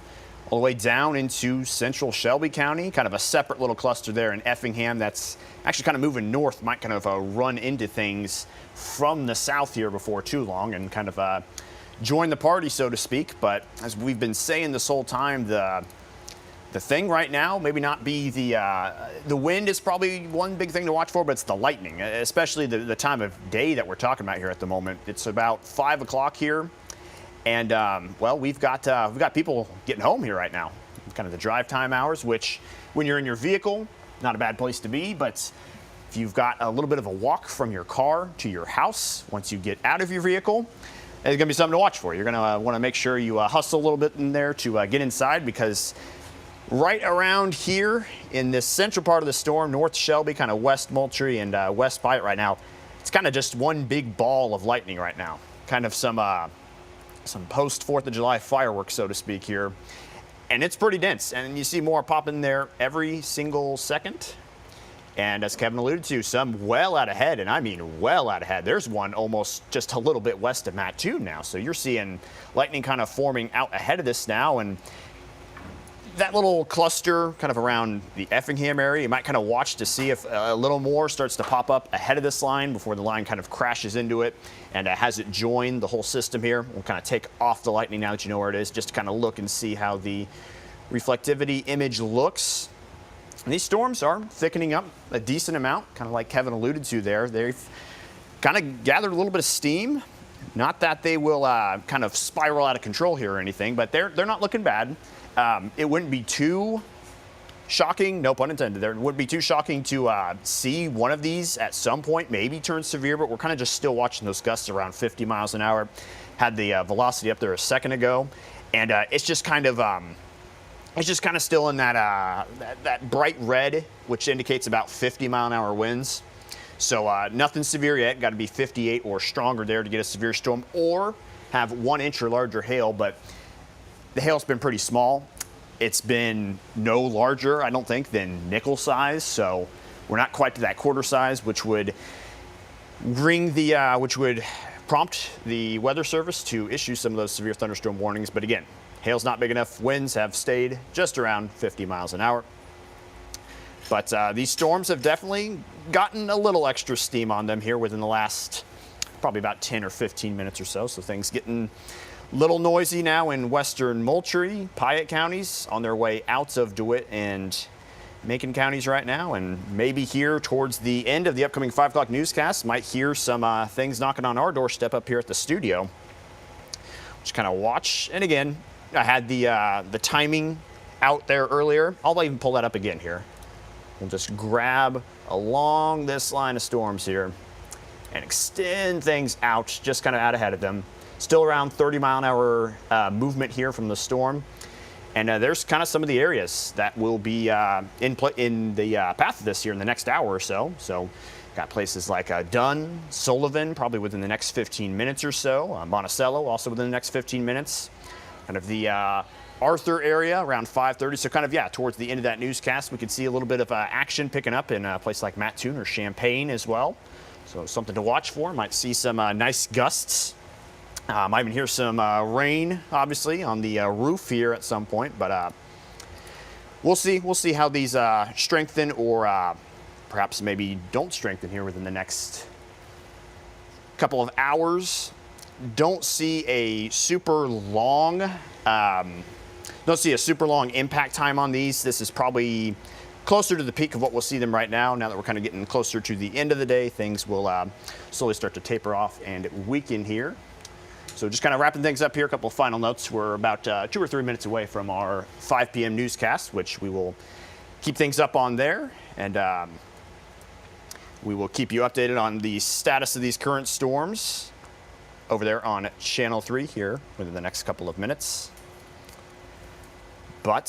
all the way down into central Shelby County, kind of a separate little cluster there in Effingham that's actually kind of moving north, might kind of run into things from the south here before too long and kind of join the party, so to speak. But as we've been saying this whole time, the thing right now, maybe not be the wind is probably one big thing to watch for, but it's the lightning, especially the time of day that we're talking about here at the moment. It's about 5 o'clock here, and well, we've got people getting home here right now, kind of the drive time hours, which when you're in your vehicle, not a bad place to be, but if you've got a little bit of a walk from your car to your house, once you get out of your vehicle, it's gonna be something to watch for. You're gonna want to make sure you hustle a little bit in there to get inside, because right around here in this central part of the storm, North Shelby, kind of West Moultrie and West Pyatt right now, it's kind of just one big ball of lightning right now. Kind of some post 4th of July fireworks, so to speak here. And it's pretty dense, and you see more popping there every single second. And as Kevin alluded to, some well out ahead, and I mean well out ahead. There's one almost just a little bit west of Mattoon now. So you're seeing lightning kind of forming out ahead of this now, and that little cluster kind of around the Effingham area, you might kind of watch to see if a little more starts to pop up ahead of this line before the line kind of crashes into it and has it join the whole system here. We'll kind of take off the lightning now that you know where it is, just to kind of look and see how the reflectivity image looks. And these storms are thickening up a decent amount, kind of like Kevin alluded to there. They've kind of gathered a little bit of steam. Not that they will kind of spiral out of control here or anything, but they're not looking bad. It wouldn't be too shocking, no pun intended there, it wouldn't be too shocking to see one of these at some point maybe turn severe, but we're kind of just still watching those gusts around 50 miles an hour. Had the velocity up there a second ago, and it's just kind of still in that bright red, which indicates about 50 mile an hour winds. So nothing severe yet, got to be 58 or stronger there to get a severe storm, or have 1 inch or larger hail, but the hail's been pretty small. It's been no larger, I don't think, than nickel size, so we're not quite to that quarter size, which would prompt the Weather Service to issue some of those severe thunderstorm warnings. But again, hail's not big enough. Winds have stayed just around 50 miles an hour. But these storms have definitely gotten a little extra steam on them here within the last probably about 10 or 15 minutes or so. So things getting little noisy now in western Moultrie, Pyatt counties, on their way out of DeWitt and Macon counties right now, and maybe here towards the end of the upcoming 5 o'clock newscast, might hear some things knocking on our doorstep up here at the studio. Just kind of watch. And again, I had the timing out there earlier. I'll even pull that up again here. We'll just grab along this line of storms here and extend things out, just kind of out ahead of them. Still around 30-mile-an-hour movement here from the storm. And there's kind of some of the areas that will be in the path of this here in the next hour or so. So got places like Dunn, Sullivan, probably within the next 15 minutes or so. Monticello, also within the next 15 minutes. Kind of the Arthur area around 5:30. So kind of, yeah, towards the end of that newscast, we could see a little bit of action picking up in a place like Mattoon or Champaign as well. So something to watch for. Might see some nice gusts. Might even hear some rain, obviously, on the roof here at some point. But we'll see. We'll see how these strengthen or perhaps maybe don't strengthen here within the next couple of hours. Don't see a super long impact time on these. This is probably closer to the peak of what we'll see them right now. Now that we're kind of getting closer to the end of the day, things will slowly start to taper off and weaken here. So just kind of wrapping things up here, a couple of final notes. We're about 2 or 3 minutes away from our 5 p.m. newscast, which we will keep things up on there. And we will keep you updated on the status of these current storms over there on Channel 3 here within the next couple of minutes. But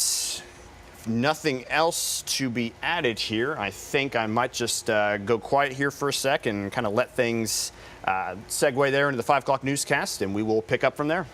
if nothing else to be added here, I think I might just go quiet here for a sec and kind of let things segue there into the 5 o'clock newscast, and we will pick up from there.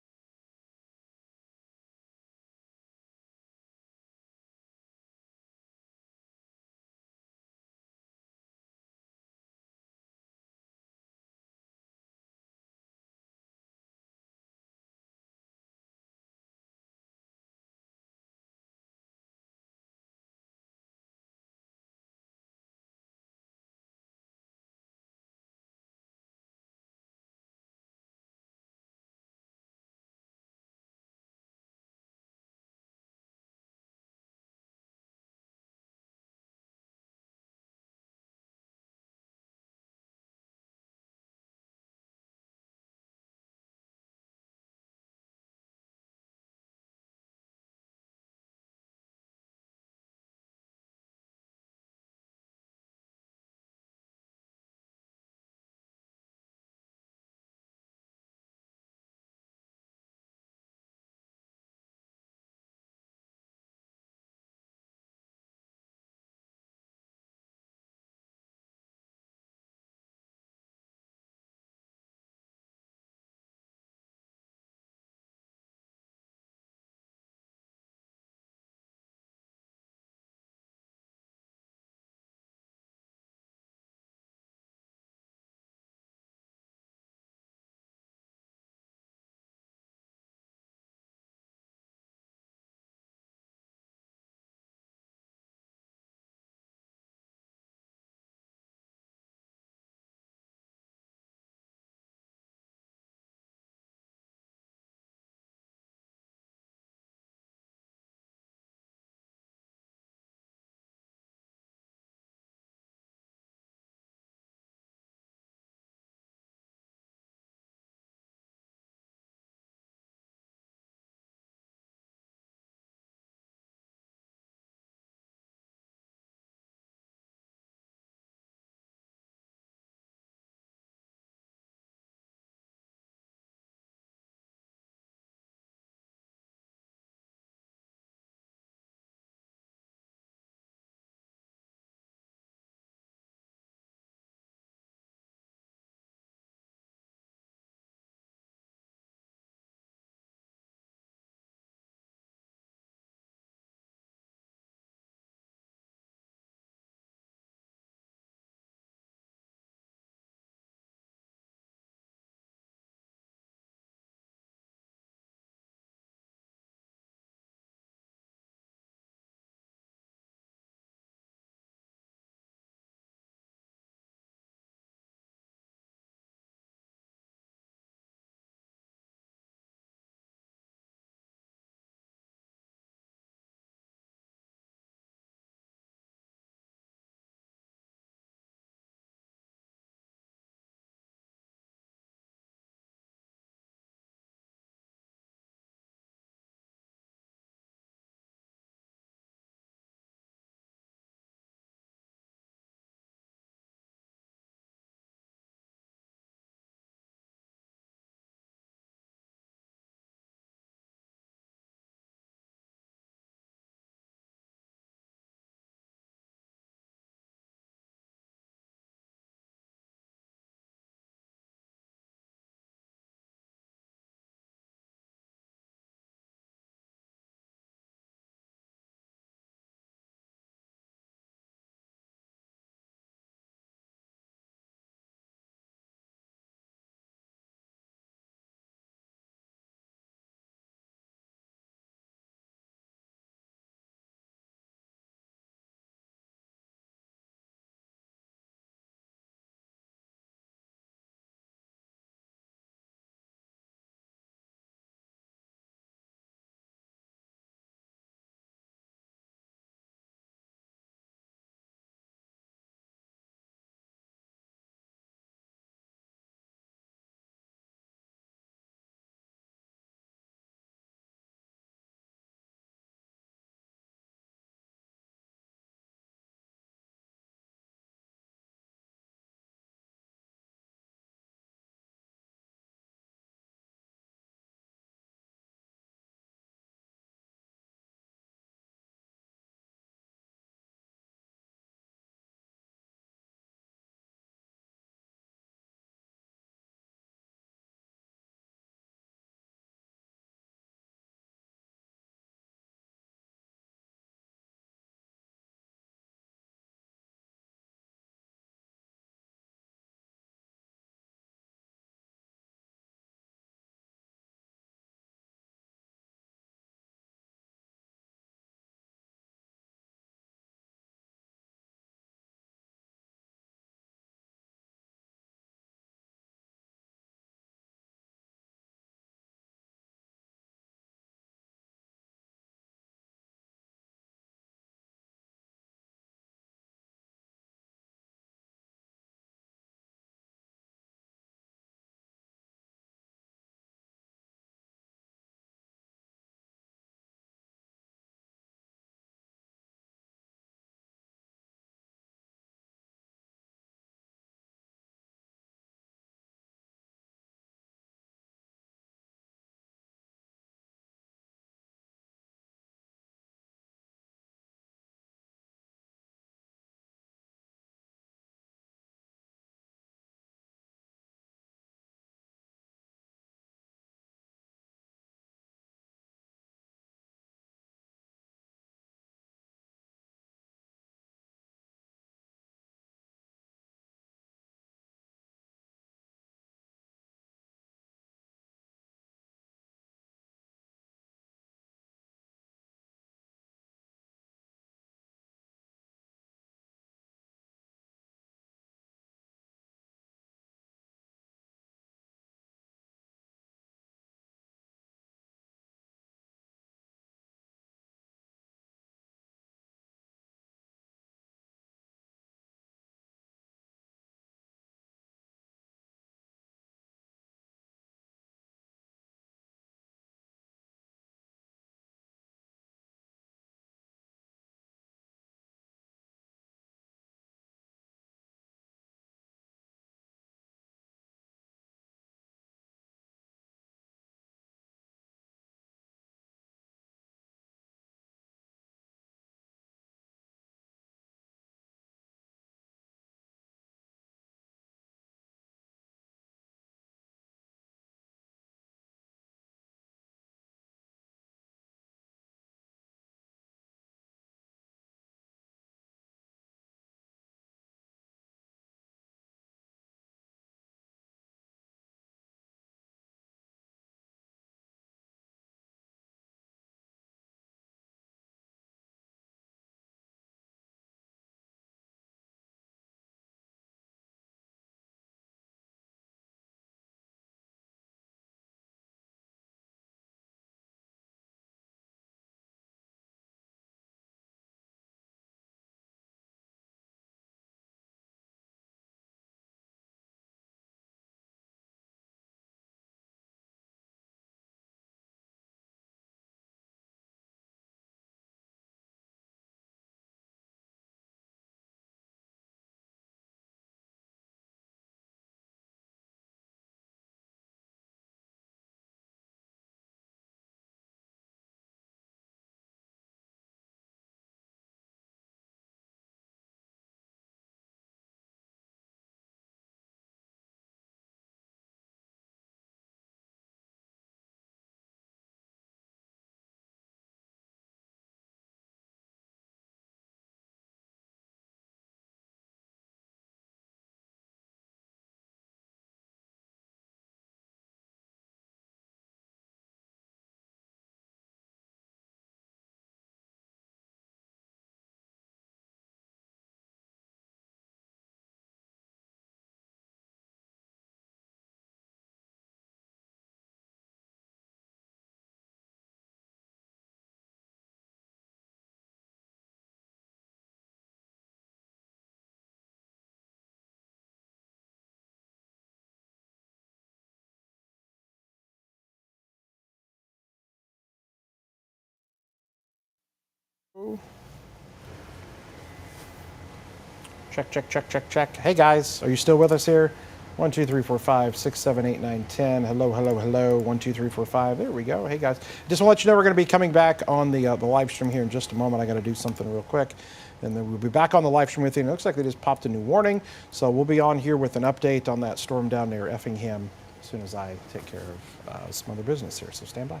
Check, check, check, check, check. Hey guys, are you still with us here? 1, 2, 3, 4, 5, 6, 7, 8, 9, 10. Hello, hello, hello. 1, 2, 3, 4, 5. There we go. Hey guys, just want to let you know we're going to be coming back on the live stream here in just a moment. I got to do something real quick, and then we'll be back on the live stream with you. And it looks like they just popped a new warning, so we'll be on here with an update on that storm down near Effingham as soon as I take care of some other business here. So stand by.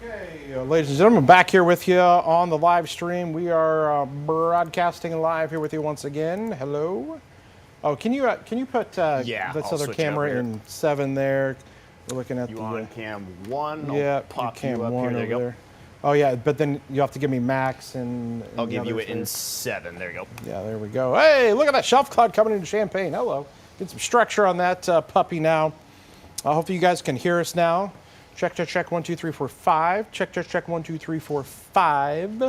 Okay, ladies and gentlemen, back here with you on the live stream. We are broadcasting live here with you once again. Hello. Oh, can you put Yeah, this I'll other switch camera over here. in 7 there? We're looking at You the on cam 1? I'll yeah, pop cam you up 1 here. There over you go. there. Oh yeah, but then you have to give me max and I'll the give you others it in there. 7. There you go. Yeah, there we go. Hey, look at that shelf cloud coming into Champaign. Hello. Get some structure on that puppy now. Hopefully you guys can hear us now. Check, check, check, 1, 2, 3, 4, 5. Check, check, check, 1, 2, 3, 4, 5.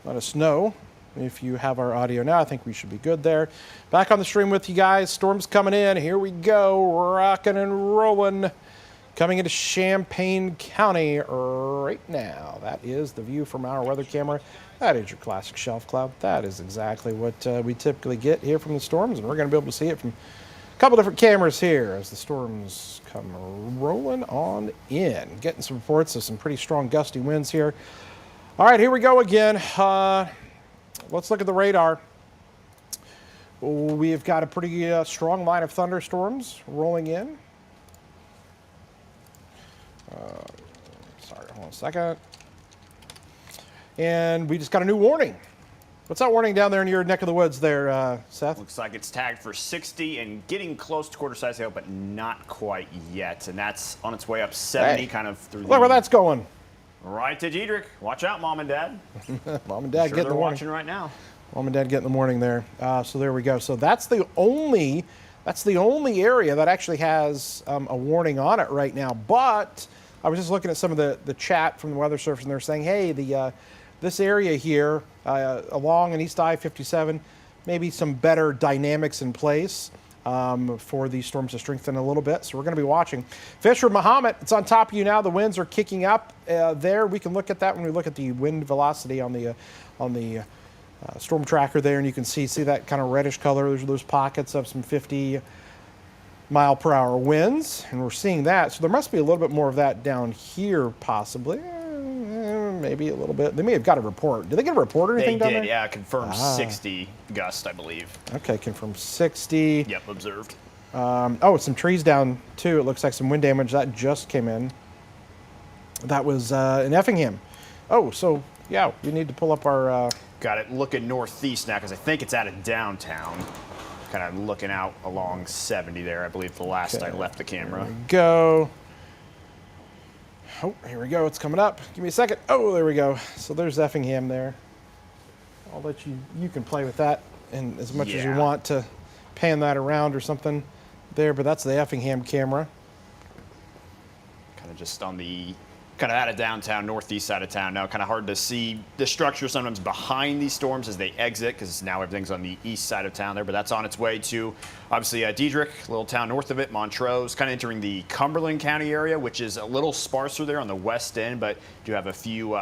Let us know if you have our audio now. I think we should be good there. Back on the stream with you guys. Storm's coming in. Here we go. Rocking and rolling. Coming into Champaign County right now. That is the view from our weather camera. That is your classic shelf cloud. That is exactly what we typically get here from the storms, and we're going to be able to see it from a couple different cameras here as the storms come rolling on in. Getting some reports of some pretty strong gusty winds here. All right, here we go again. Let's look at the radar. We've got a pretty strong line of thunderstorms rolling in. Sorry, hold on a second. And we just got a new warning. What's that warning down there in your neck of the woods there, Seth? Looks like it's tagged for 60 and getting close to quarter-size hail, but not quite yet. And that's on its way up 70, Hey, kind of through look where that's going. right to Diedrich. Watch out, Mom and Dad. Mom and Dad Sure getting the they're warning. watching right now. Mom and Dad getting the warning there. So there we go. So that's the only area that actually has a warning on it right now. But I was just looking at some of the chat from the weather service, and they're saying, hey, this area here along an East I-57, maybe some better dynamics in place. for these storms to strengthen a little bit. So we're going to be watching. Fisher Muhammad, it's on top of you now. The winds are kicking up there. We can look at that when we look at the wind velocity on the storm tracker there, and you can see that kind of reddish color. There's those pockets of some 50-mile-per-hour winds, and we're seeing that. So there must be a little bit more of that down here, possibly. Maybe a little bit. They may have got a report. Did they get a report or anything down there? They did, yeah. Confirmed 60 gust, I believe. Okay, confirmed 60. Yep, observed. Some trees down, too. It looks like some wind damage. That just came in. That was in Effingham. Oh, so, yeah, we need to pull up our... Got it looking northeast now because I think it's out of downtown. Kind of looking out along 70 there, I believe, the last I left the camera. There we go. Oh, here we go. It's coming up. Give me a second. Oh, there we go. So there's Effingham there. I'll let you can play with that and as much as you want to pan that around or something there, but that's the Effingham camera. Kind of just on the kind of out of downtown, northeast side of town now. Kind of hard to see the structure sometimes behind these storms as they exit because now everything's on the east side of town there, but that's on its way to obviously Diedrich, a little town north of it, Montrose, kind of entering the Cumberland County area, which is a little sparser there on the west end, but do have a few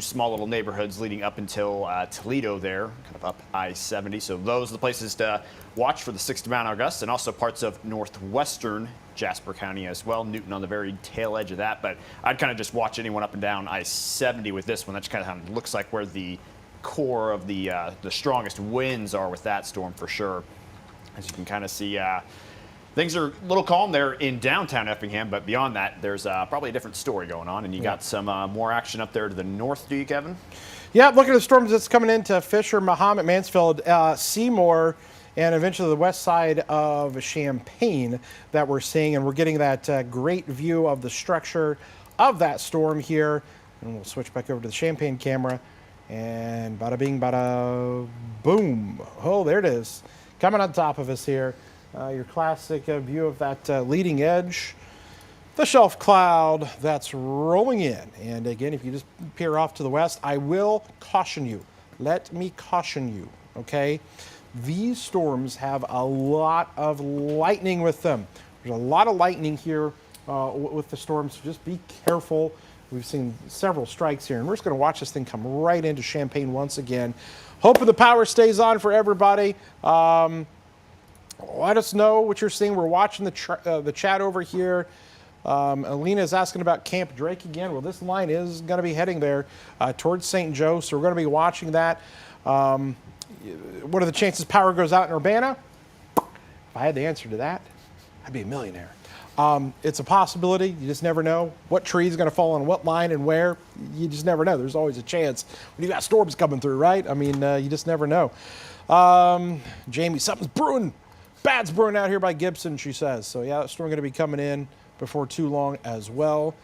small little neighborhoods leading up until Toledo there, kind of up I-70. So those are the places to watch for the 60-mile-an-hour gusts, and also parts of northwestern Jasper County as well. Newton on the very tail edge of that, but I'd kind of just watch anyone up and down I-70 with this one. That's kind of how it looks like where the core of the strongest winds are with that storm for sure. As you can kind of see, things are a little calm there in downtown Effingham, but beyond that, there's probably a different story going on, and you got some more action up there to the north, do you, Kevin? Yeah, look at the storms that's coming into Fisher, Mahomet, Mansfield, Seymour, and eventually the west side of Champaign that we're seeing, and we're getting that great view of the structure of that storm here. And we'll switch back over to the Champaign camera, and bada bing, bada boom. Oh, there it is, coming on top of us here. Your classic view of that leading edge, the shelf cloud that's rolling in. And again, if you just peer off to the west, I will caution you. Let me caution you, okay? These storms have a lot of lightning with them. There's a lot of lightning here with the storms, so just be careful. We've seen several strikes here, and we're just going to watch this thing come right into Champaign once again. Hoping the power stays on for everybody. Let us know what you're seeing. We're watching the chat over here. Alina is asking about Camp Drake again. Well, this line is going to be heading there towards St. Joe, so we're going to be watching that. What are the chances power goes out in Urbana? If I had the answer to that, I'd be a millionaire. It's a possibility. You just never know what tree is going to fall on what line and where. You just never know. There's always a chance when you got storms coming through, right? I mean, you just never know. Jamie, something's brewing. Bad's brewing out here by Gibson, she says. So, yeah, that storm going to be coming in before too long as well.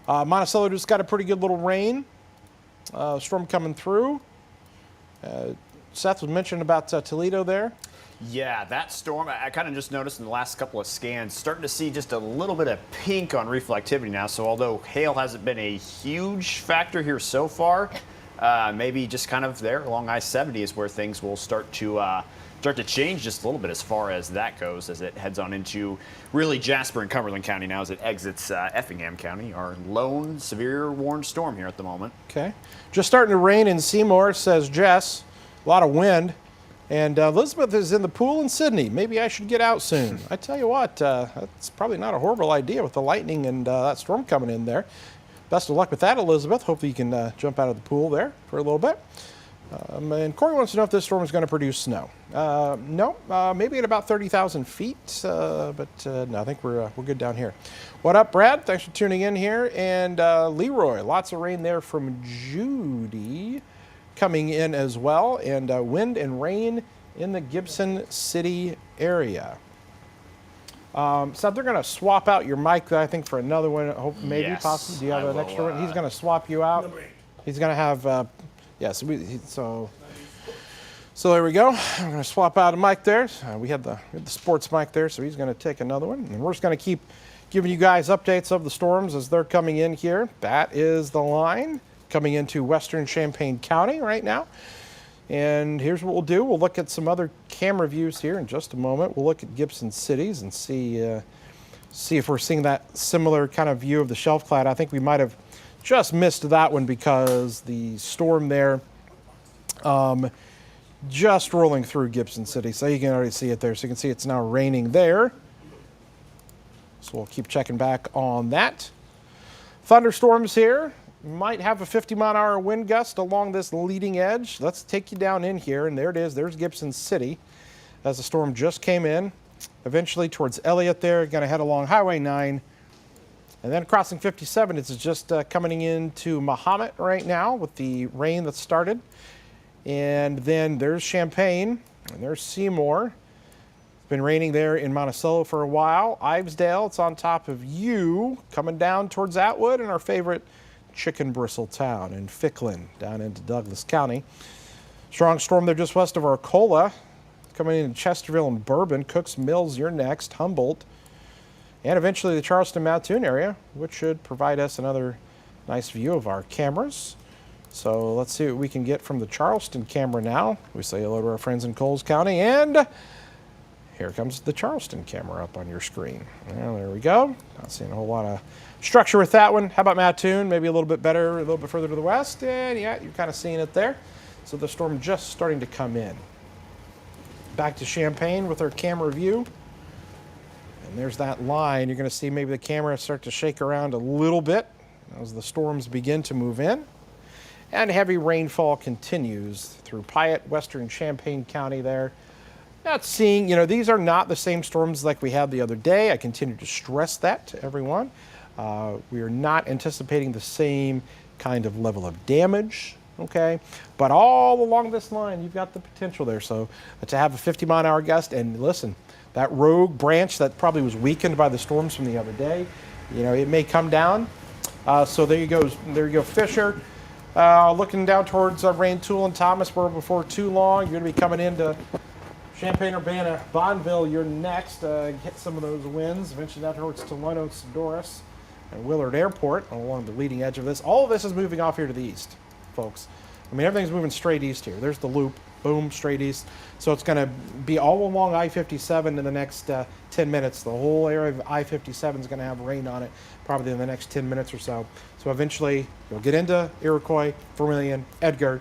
Monticello just got a pretty good little rain. Storm coming through. Seth was mentioning about Toledo there. Yeah, that storm, I kind of just noticed in the last couple of scans, starting to see just a little bit of pink on reflectivity now. So although hail hasn't been a huge factor here so far, maybe just kind of there along I-70 is where things will start to change just a little bit as far as that goes, as it heads on into really Jasper and Cumberland County now as it exits Effingham County, our lone severe warned storm here at the moment. Okay. Just starting to rain in Seymour, says Jess. A lot of wind. And Elizabeth is in the pool in Sydney. Maybe I should get out soon. I tell you what, that's probably not a horrible idea with the lightning and that storm coming in there. Best of luck with that, Elizabeth. Hopefully you can jump out of the pool there for a little bit. And Corey wants to know if this storm is going to produce snow. No, maybe at about 30,000 feet, but no, I think we're good down here. What up, Brad? Thanks for tuning in here. And Leroy, lots of rain there from Judy coming in as well, and wind and rain in the Gibson City area. So they're going to swap out your mic, I think, for another one. Hope maybe, yes, possibly. Do you have an extra one? He's going to swap you out. He's going to have, so there we go. I'm going to swap out a mic there. We had the sports mic there, so he's going to take another one. And we're just going to keep giving you guys updates of the storms as they're coming in here. That is the line coming into western Champaign County right now. And here's what we'll do. We'll look at some other camera views here in just a moment. We'll look at Gibson Cities and see if we're seeing that similar kind of view of the shelf cloud. I think we might have just missed that one because the storm there just rolling through Gibson City. So you can already see it there. So you can see it's now raining there. So we'll keep checking back on that. Thunderstorms here. Might have a 50-mile-an-hour wind gust along this leading edge. Let's take you down in here, and there it is. There's Gibson City as the storm just came in. Eventually towards Elliott there, going to head along Highway 9. And then crossing 57, it's just coming into Mahomet right now with the rain that started. And then there's Champaign, and there's Seymour. It's been raining there in Monticello for a while. Ivesdale, it's on top of you, coming down towards Atwood, and our favorite chicken bristle town in Ficklin, down into Douglas County. Strong storm there just west of Arcola, coming into Chesterville and Bourbon. Cooks Mills, you're next, Humboldt, and eventually the Charleston-Mattoon area, which should provide us another nice view of our cameras. So let's see what we can get from the Charleston camera now. We say hello to our friends in Coles County, and here comes the Charleston camera up on your screen. Well, there we go. Not seeing a whole lot of structure with that one. How about Mattoon? Maybe a little bit better, a little bit further to the west. And yeah, you're kind of seeing it there. So the storm just starting to come in. Back to Champaign with our camera view. And there's that line. You're going to see maybe the camera start to shake around a little bit as the storms begin to move in. And heavy rainfall continues through Piatt, western Champaign County there. Not seeing, these are not the same storms like we had the other day. I continue to stress that to everyone. We are not anticipating the same kind of level of damage, okay? But all along this line, you've got the potential there. So to have a 50-mile-an-hour gust, and listen, that rogue branch that probably was weakened by the storms from the other day, it may come down. So there you go. There you go, Fisher. Looking down towards Rantoul and Thomasboro before too long. You're going to be coming into Champaign-Urbana, Bonneville, you're next. Hit some of those winds. Eventually down towards Tolono, Doris, and Willard Airport along the leading edge of this. All of this is moving off here to the east, folks. I mean, everything's moving straight east here. There's the loop. Boom, straight east. So it's going to be all along I-57 in the next 10 minutes. The whole area of I-57 is going to have rain on it probably in the next 10 minutes or so. So eventually you'll get into Iroquois, Vermilion, Edgar,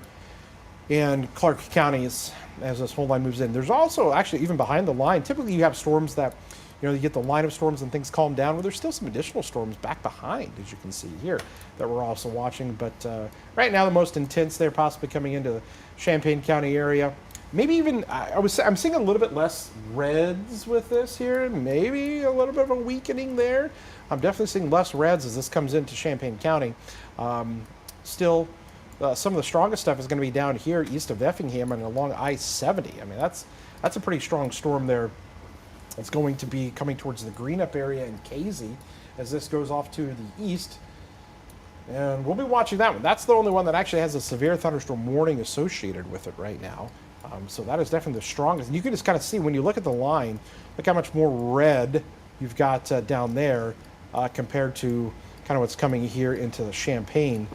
and Clark counties as this whole line moves in. There's also actually even behind the line, typically you have storms that, you get the line of storms and things calm down. Well, there's still some additional storms back behind, as you can see here, that we're also watching. But right now the most intense there possibly coming into the Champaign County area. Maybe even, I'm seeing a little bit less reds with this here. Maybe a little bit of a weakening there. I'm definitely seeing less reds as this comes into Champaign County. Still, some of the strongest stuff is going to be down here east of Effingham and along I-70. I mean, that's a pretty strong storm there. It's going to be coming towards the Greenup area in Casey as this goes off to the east. And we'll be watching that one. That's the only one that actually has a severe thunderstorm warning associated with it right now. So that is definitely the strongest. And you can just kind of see when you look at the line, look how much more red you've got down there compared to kind of what's coming here into the Champaign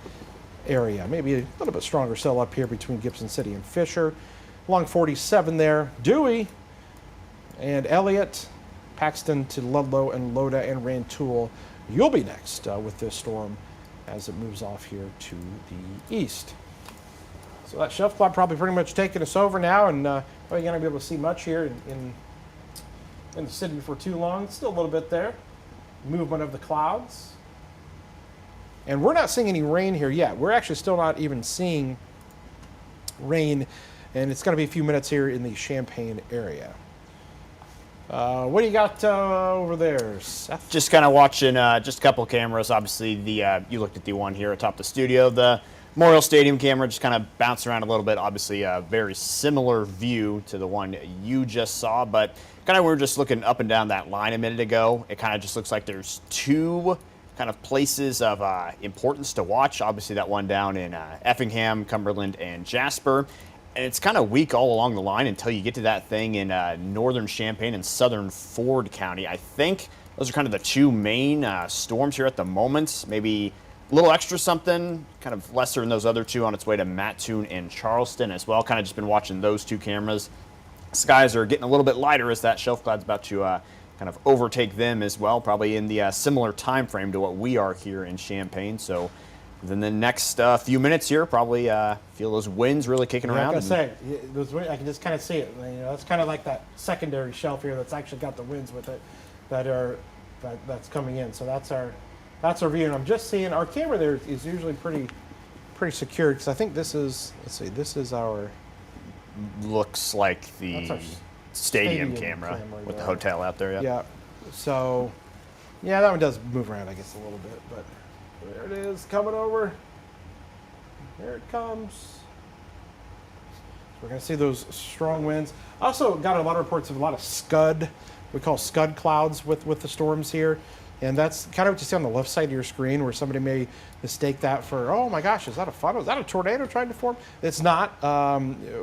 area. Maybe a little bit stronger cell up here between Gibson City and Fisher. Along 47 there, Dewey and Elliott, Paxton to Ludlow and Loda and Rantoul. You'll be next with this storm as it moves off here to the east. So that shelf cloud probably pretty much taking us over now, and probably going to be able to see much here in the city for too long. Still a little bit there. Movement of the clouds. And we're not seeing any rain here yet. We're actually still not even seeing rain, and it's going to be a few minutes here in the Champaign area. What do you got over there, Seth? Just kind of watching just a couple of cameras. Obviously, you looked at the one here atop the studio. The Memorial Stadium camera just kind of bounced around a little bit. Obviously, a very similar view to the one you just saw, but kind of we were just looking up and down that line a minute ago. It kind of just looks like there's two kind of places of importance to watch. Obviously, that one down in Effingham, Cumberland, and Jasper. And it's kind of weak all along the line until you get to that thing in northern Champaign and southern Ford County. I think those are kind of the two main storms here at the moment. Maybe A little extra something, kind of lesser than those other two, on its way to Mattoon and Charleston as well. Kind of just been watching those two cameras. Skies are getting a little bit lighter as that shelf cloud's about to kind of overtake them as well, probably in the similar time frame to what we are here in Champaign. So within the next few minutes here, probably feel those winds really kicking around. Like I say, I can just kind of see it. You know, it's kind of like that secondary shelf here that's actually got the winds with it that's coming in. So that's our view. And I'm just seeing our camera there is usually pretty secured, because I think this is, let's see, this is our, Looks like that's the our stadium camera with the hotel out there. Yeah. So, yeah, that one does move around, I guess, a little bit, but there it is, coming over. There it comes. So we're going to see those strong winds. Also got a lot of reports of a lot of scud, we call scud clouds with the storms here. And that's kind of what you see on the left side of your screen, where somebody may mistake that for, oh my gosh, is that a funnel? Is that a tornado trying to form? It's not.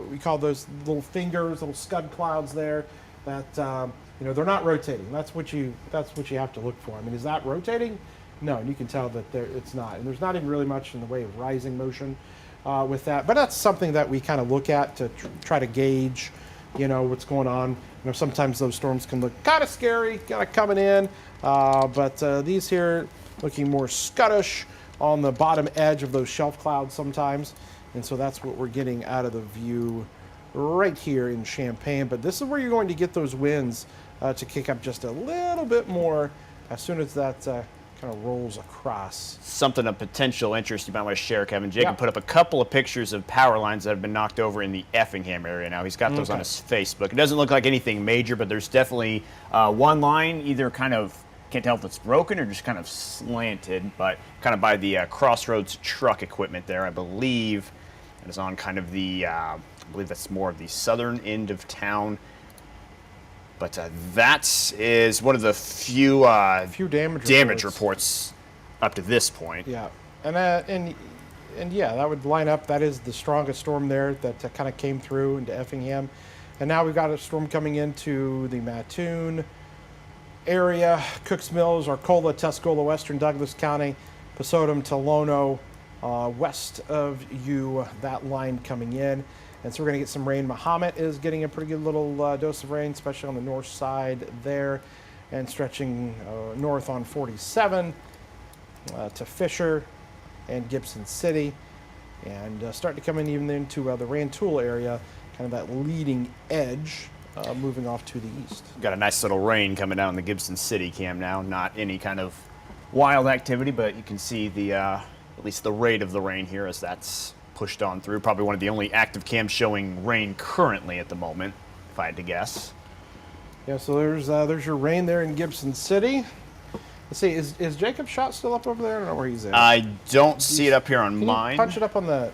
We call those little fingers, little scud clouds there. That they're not rotating. That's what you have to look for. I mean, is that rotating? No, and you can tell that it's not. And there's not even really much in the way of rising motion with that. But that's something that we kind of look at to try to gauge, what's going on. Sometimes those storms can look kind of scary, kind of coming in, but these here looking more scuddish on the bottom edge of those shelf clouds sometimes, and so that's what we're getting out of the view right here in Champaign. But this is where you're going to get those winds to kick up just a little bit more as soon as that kind of rolls across. Something of potential interest you might want to share, Kevin. Jacob put up a couple of pictures of power lines that have been knocked over in the Effingham area now. He's got those on his Facebook. It doesn't look like anything major, but there's definitely one line, either kind of, can't tell if it's broken or just kind of slanted, but kind of by the Crossroads truck equipment there, I believe. It is on kind of the, I believe that's more of the southern end of town. But that is one of the few damage reports up to this point. Yeah, and yeah, that would line up. That is the strongest storm there that kind of came through into Effingham, and now we've got a storm coming into the Mattoon area, Cooks Mills, Arcola, Tuscola, Western Douglas County, Pasodum, Tolono, west of you. That line coming in. And so we're going to get some rain. Mahomet is getting a pretty good little dose of rain, especially on the north side there, and stretching north on 47 to Fisher and Gibson City, and starting to come in even into the Rantoul area, kind of that leading edge, moving off to the east. Got a nice little rain coming down in the Gibson City cam now. Not any kind of wild activity, but you can see the at least the rate of the rain here as that's pushed on through. Probably one of the only active cams showing rain currently at the moment, if I had to guess. Yeah, so there's your rain there in Gibson City. Let's see, is Jacob's shot still up over there? I don't know where he's at. I don't see it up here on Can mine. you punch it up on the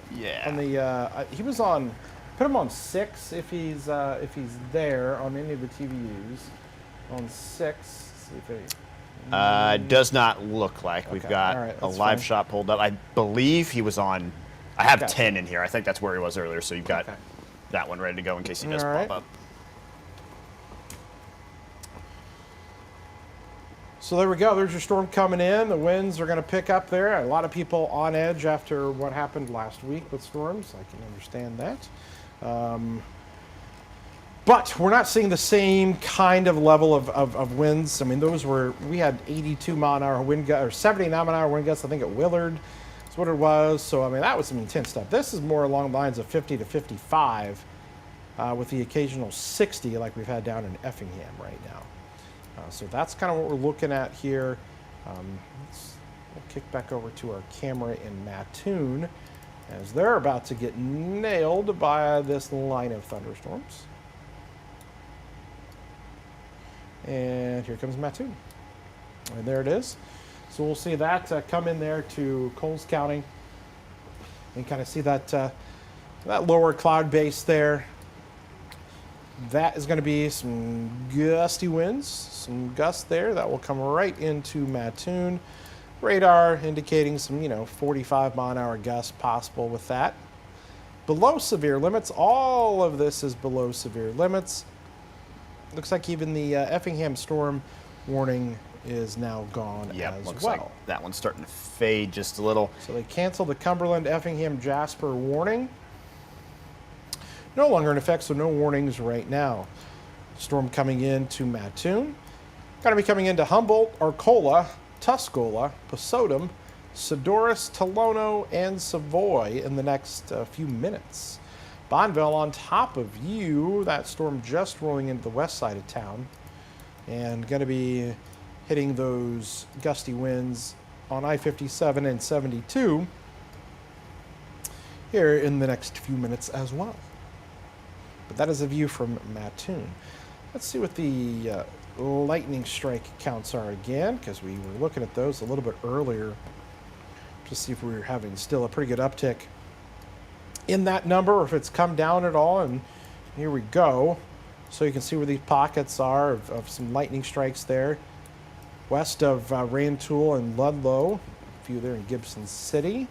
he was on, put him on 6 if he's there on any of the TVUs. On 6. Let's see if they, does not look like we've got a live shot pulled up. I believe he was on. I have 10 in here. I think that's where he was earlier, so you've got that one ready to go in case he does pop up. So there we go. There's your storm coming in. The winds are going to pick up there. A lot of people on edge after what happened last week with storms. I can understand that. But we're not seeing the same kind of level of winds. I mean, we had 82 mile an hour wind gusts, or 79 mile an hour wind gusts, I think, at Willard. That's what it was. So, I mean, that was some intense stuff. This is more along the lines of 50 to 55 with the occasional 60 like we've had down in Effingham right now. So that's kind of what we're looking at here. We'll kick back over to our camera in Mattoon as they're about to get nailed by this line of thunderstorms. And here comes Mattoon. And there it is. So we'll see that come in there to Coles County and kind of see that that lower cloud base there. That is going to be some gusty winds, some gusts there that will come right into Mattoon. Radar indicating some, 45 mile an hour gusts possible with that. Below severe limits, all of this is below severe limits. Looks like even the Effingham storm warning is now gone Yep, as looks well. like that one's starting to fade just a little. So they canceled the Cumberland, Effingham, Jasper warning. No longer in effect, so no warnings right now. Storm coming into Mattoon. Going to be coming into Humboldt, Arcola, Tuscola, Posodum, Sodorus, Tolono, and Savoy in the next few minutes. Bonneville on top of you. That storm just rolling into the west side of town. And going to be hitting those gusty winds on I-57 and 72 here in the next few minutes as well. But that is a view from Mattoon. Let's see what the lightning strike counts are again, because we were looking at those a little bit earlier to see if we were having still a pretty good uptick in that number, or if it's come down at all. And here we go. So you can see where these pockets are of some lightning strikes there. West of Rantoul and Ludlow. A few there in Gibson City.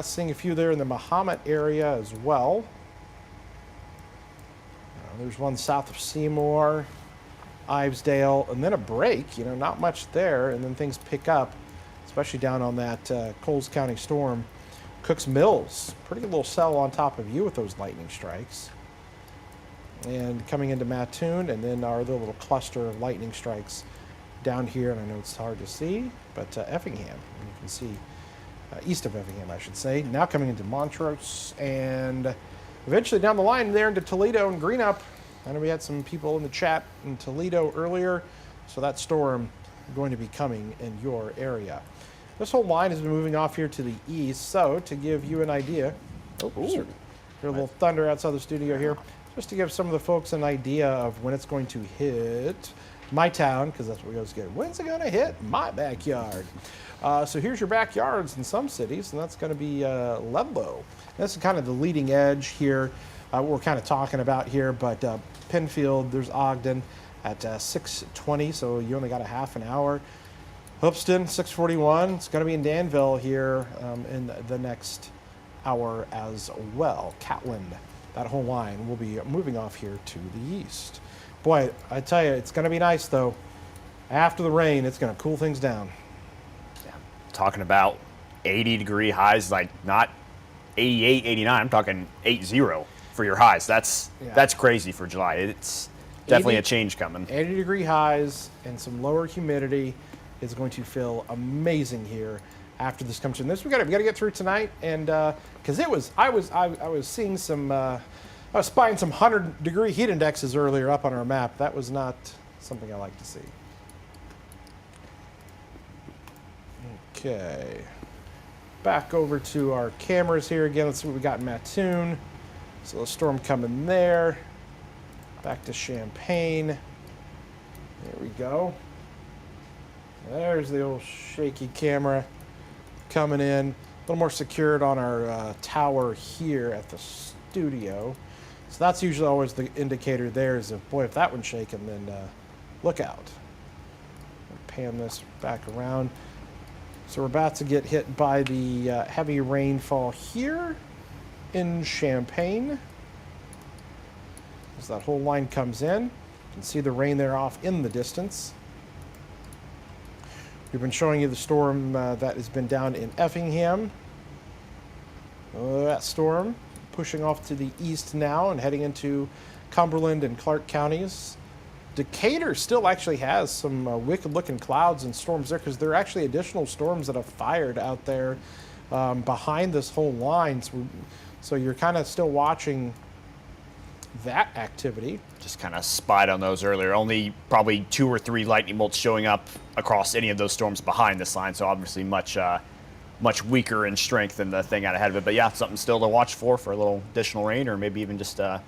Seeing a few there in the Mahomet area as well. There's one south of Seymour, Ivesdale, and then a break. Not much there, and then things pick up, especially down on that Coles County storm. Cooks Mills, pretty good little cell on top of you with those lightning strikes. And coming into Mattoon, and then our little cluster of lightning strikes down here, and I know it's hard to see, but Effingham, you can see east of Effingham, I should say. Now coming into Montrose, and eventually down the line there into Toledo and Greenup. I know we had some people in the chat in Toledo earlier, so that storm is going to be coming in your area. This whole line has been moving off here to the east, so to give you an idea, hear a little thunder outside the studio here, just to give some of the folks an idea of when it's going to hit my town, because that's what we always get. When's it going to hit my backyard? So here's your backyards in some cities, and that's going to be Ludlow. This is kind of the leading edge here, what we're kind of talking about here, but Penfield, there's Ogden at 6:20, so you only got a half an hour. Hoopston, 6:41. It's going to be in Danville here in the next hour as well. Catland, that whole line will be moving off here to the east. Boy, I tell you, it's going to be nice, though. After the rain, it's going to cool things down. Yeah, talking about 80-degree highs, like not 88, 89. I'm talking 80 for your highs. That's crazy for July. It's definitely a change coming. 80-degree highs and some lower humidity is going to feel amazing here after this comes in. This we got to get through tonight, and because I was seeing some. I was spying some 100-degree heat indexes earlier up on our map. That was not something I like to see. Okay. Back over to our cameras here again. Let's see what we got in Mattoon. So the storm coming there. Back to Champaign. There we go. There's the old shaky camera coming in. A little more secured on our tower here at the studio. So that's usually always the indicator there is if, boy, if that one's shaking, then look out. Pan this back around. So we're about to get hit by the heavy rainfall here in Champaign. As that whole line comes in, you can see the rain there off in the distance. We've been showing you the storm that has been down in Effingham. That storm pushing off to the east now and heading into Cumberland and Clark counties. Decatur still actually has some wicked-looking clouds and storms there, because there are actually additional storms that have fired out there behind this whole line. So you're kind of still watching that activity. Just kind of spied on those earlier. Only probably 2 or 3 lightning bolts showing up across any of those storms behind this line, so obviously much weaker in strength than the thing out ahead of it. But yeah, something still to watch for a little additional rain, or maybe even just a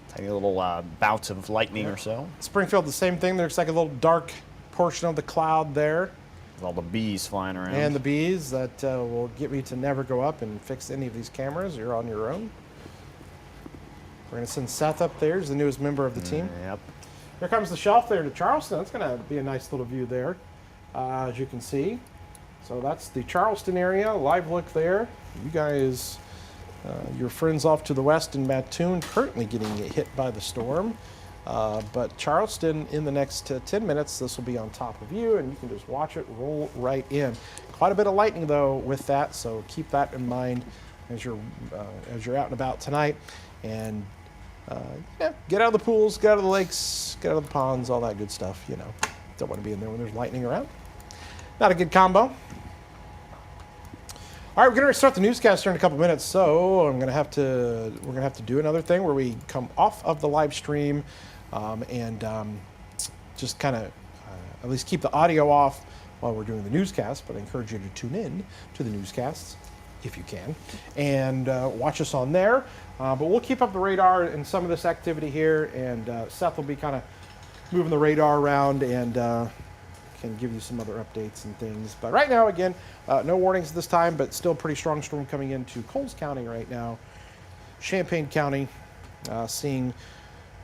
tiny little bout of lightning or so. Springfield, the same thing. There's like a little dark portion of the cloud there. With all the bees flying around. And the bees that will get me to never go up and fix any of these cameras. You're on your own. We're going to send Seth up there. He's the newest member of the team. Yep. Here comes the shelf there to Charleston. That's going to be a nice little view there, as you can see. So that's the Charleston area. Live look there. You guys, your friends off to the west in Mattoon, currently getting hit by the storm. But Charleston, in the next 10 minutes, this will be on top of you, and you can just watch it roll right in. Quite a bit of lightning, though, with that, so keep that in mind as you're out and about tonight. And yeah, get out of the pools, get out of the lakes, get out of the ponds, all that good stuff. You know, don't want to be in there when there's lightning around. Not a good combo. All right, we're going to start the newscast here in a couple minutes, so we're going to have to do another thing where we come off of the live stream and just kind of at least keep the audio off while we're doing the newscast. But I encourage you to tune in to the newscasts if you can and watch us on there. But we'll keep up the radar and some of this activity here, and Seth will be kind of moving the radar around and can give you some other updates and things. But right now, again, no warnings this time, but still pretty strong storm coming into Coles County right now. Champaign County, seeing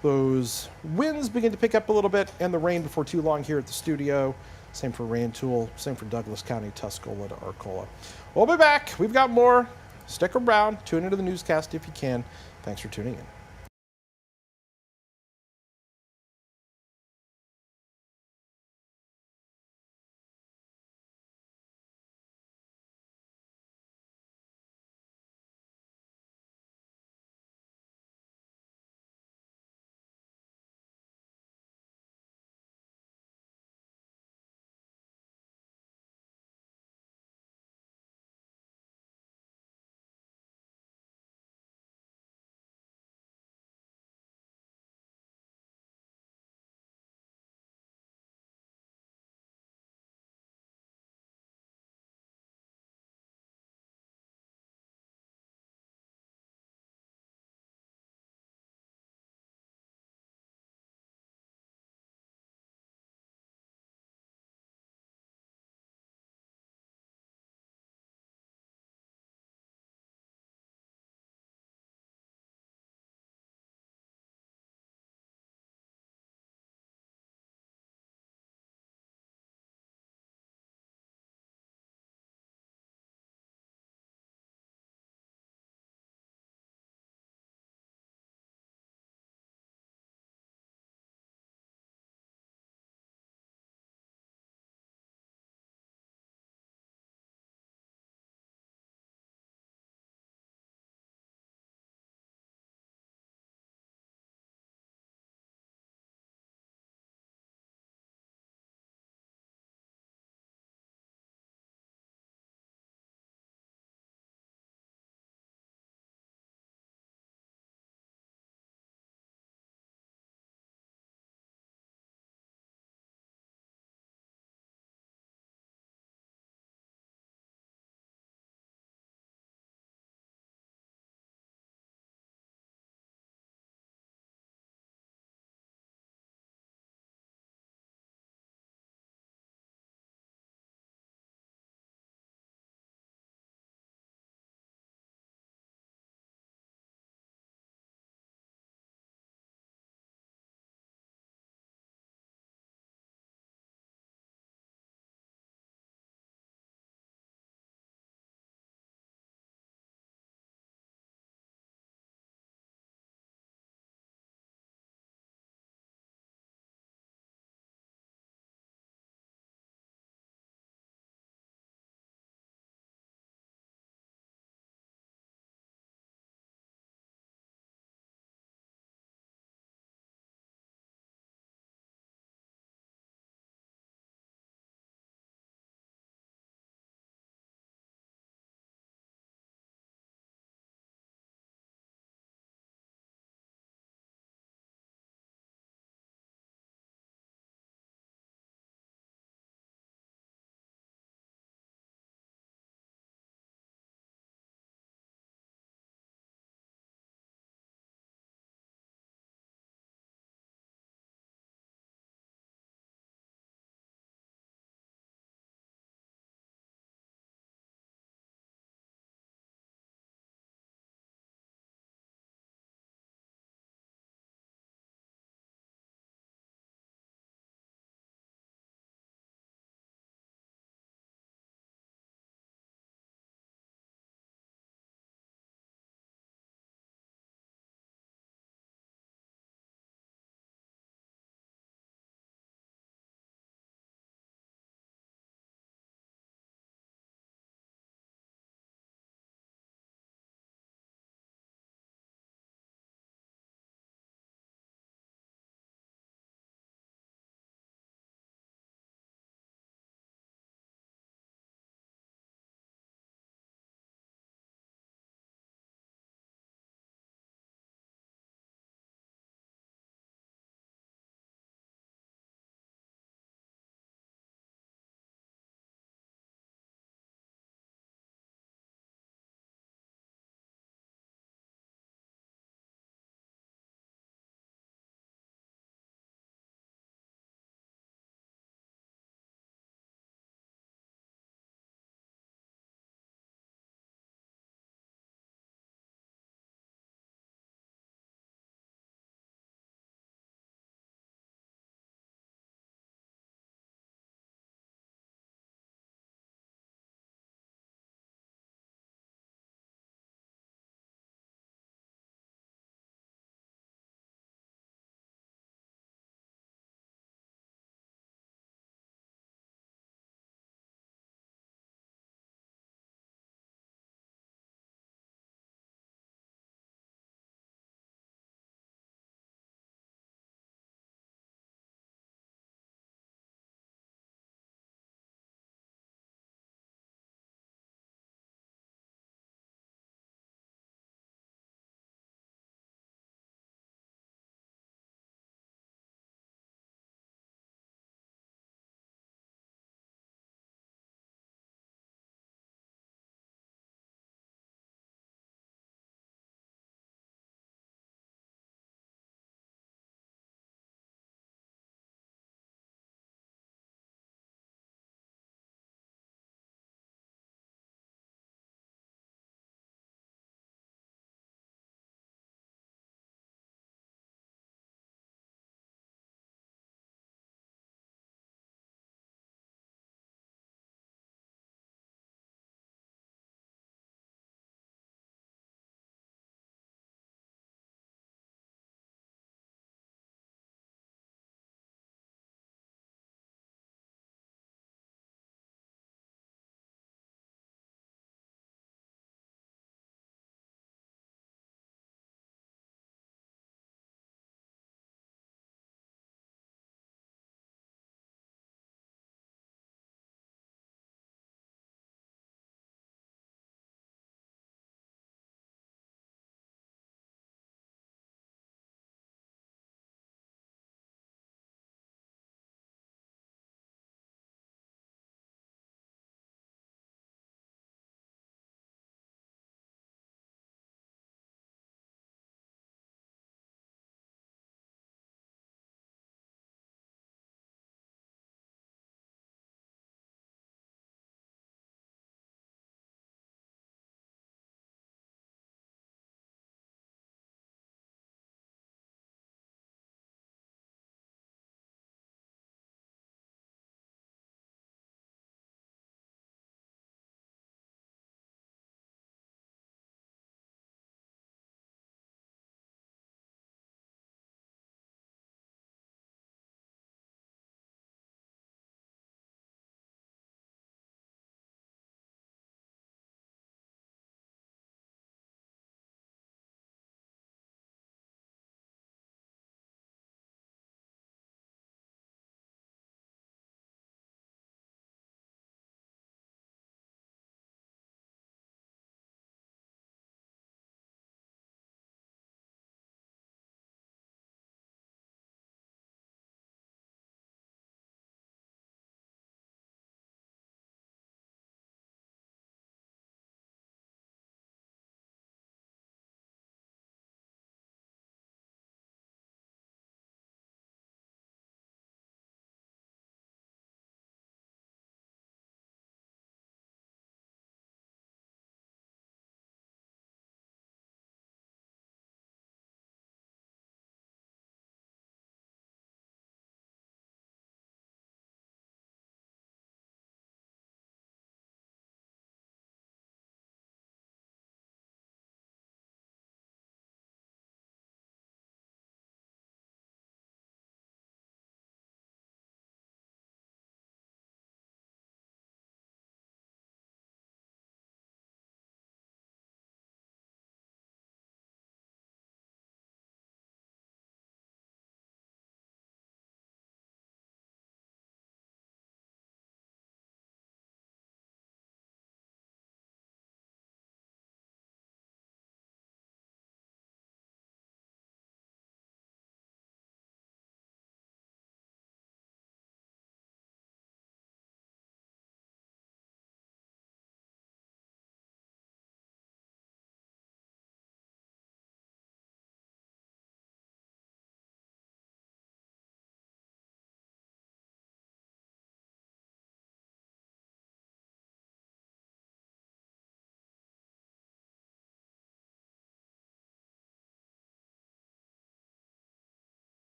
those winds begin to pick up a little bit and the rain before too long here at the studio. Same for Rantoul, same for Douglas County, Tuscola to Arcola. We'll be back. We've got more. Stick around. Tune into the newscast if you can. Thanks for tuning in.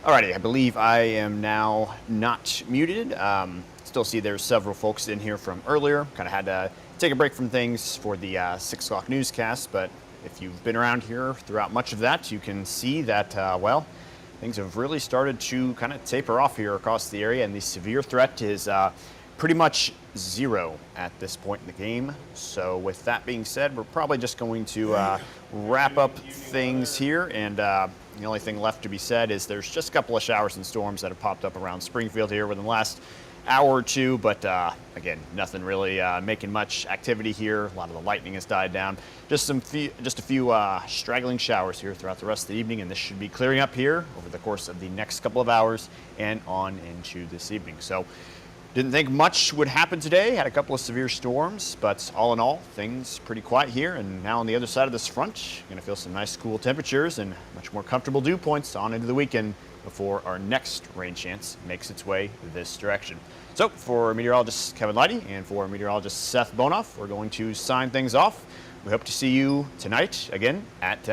Alrighty, I believe I am now not muted. Still see there's several folks in here from earlier. Kind of had to take a break from things for the 6 o'clock newscast, but if you've been around here throughout much of that, you can see that, well, things have really started to kind of taper off here across the area, and the severe threat is pretty much zero at this point in the game. So with that being said, we're probably just going to wrap up things here, and the only thing left to be said is there's just a couple of showers and storms that have popped up around Springfield here within the last hour or two, but again, nothing really making much activity here. A lot of the lightning has died down. Just a few straggling showers here throughout the rest of the evening, and this should be clearing up here over the course of the next couple of hours and on into this evening. So didn't think much would happen today. Had a couple of severe storms, but all in all, things pretty quiet here. And now on the other side of this front, you're going to feel some nice cool temperatures and much more comfortable dew points on into the weekend before our next rain chance makes its way this direction. So for meteorologist Kevin Leidy and for meteorologist Seth Bonoff, we're going to sign things off. We hope to see you tonight again at 10 o'clock.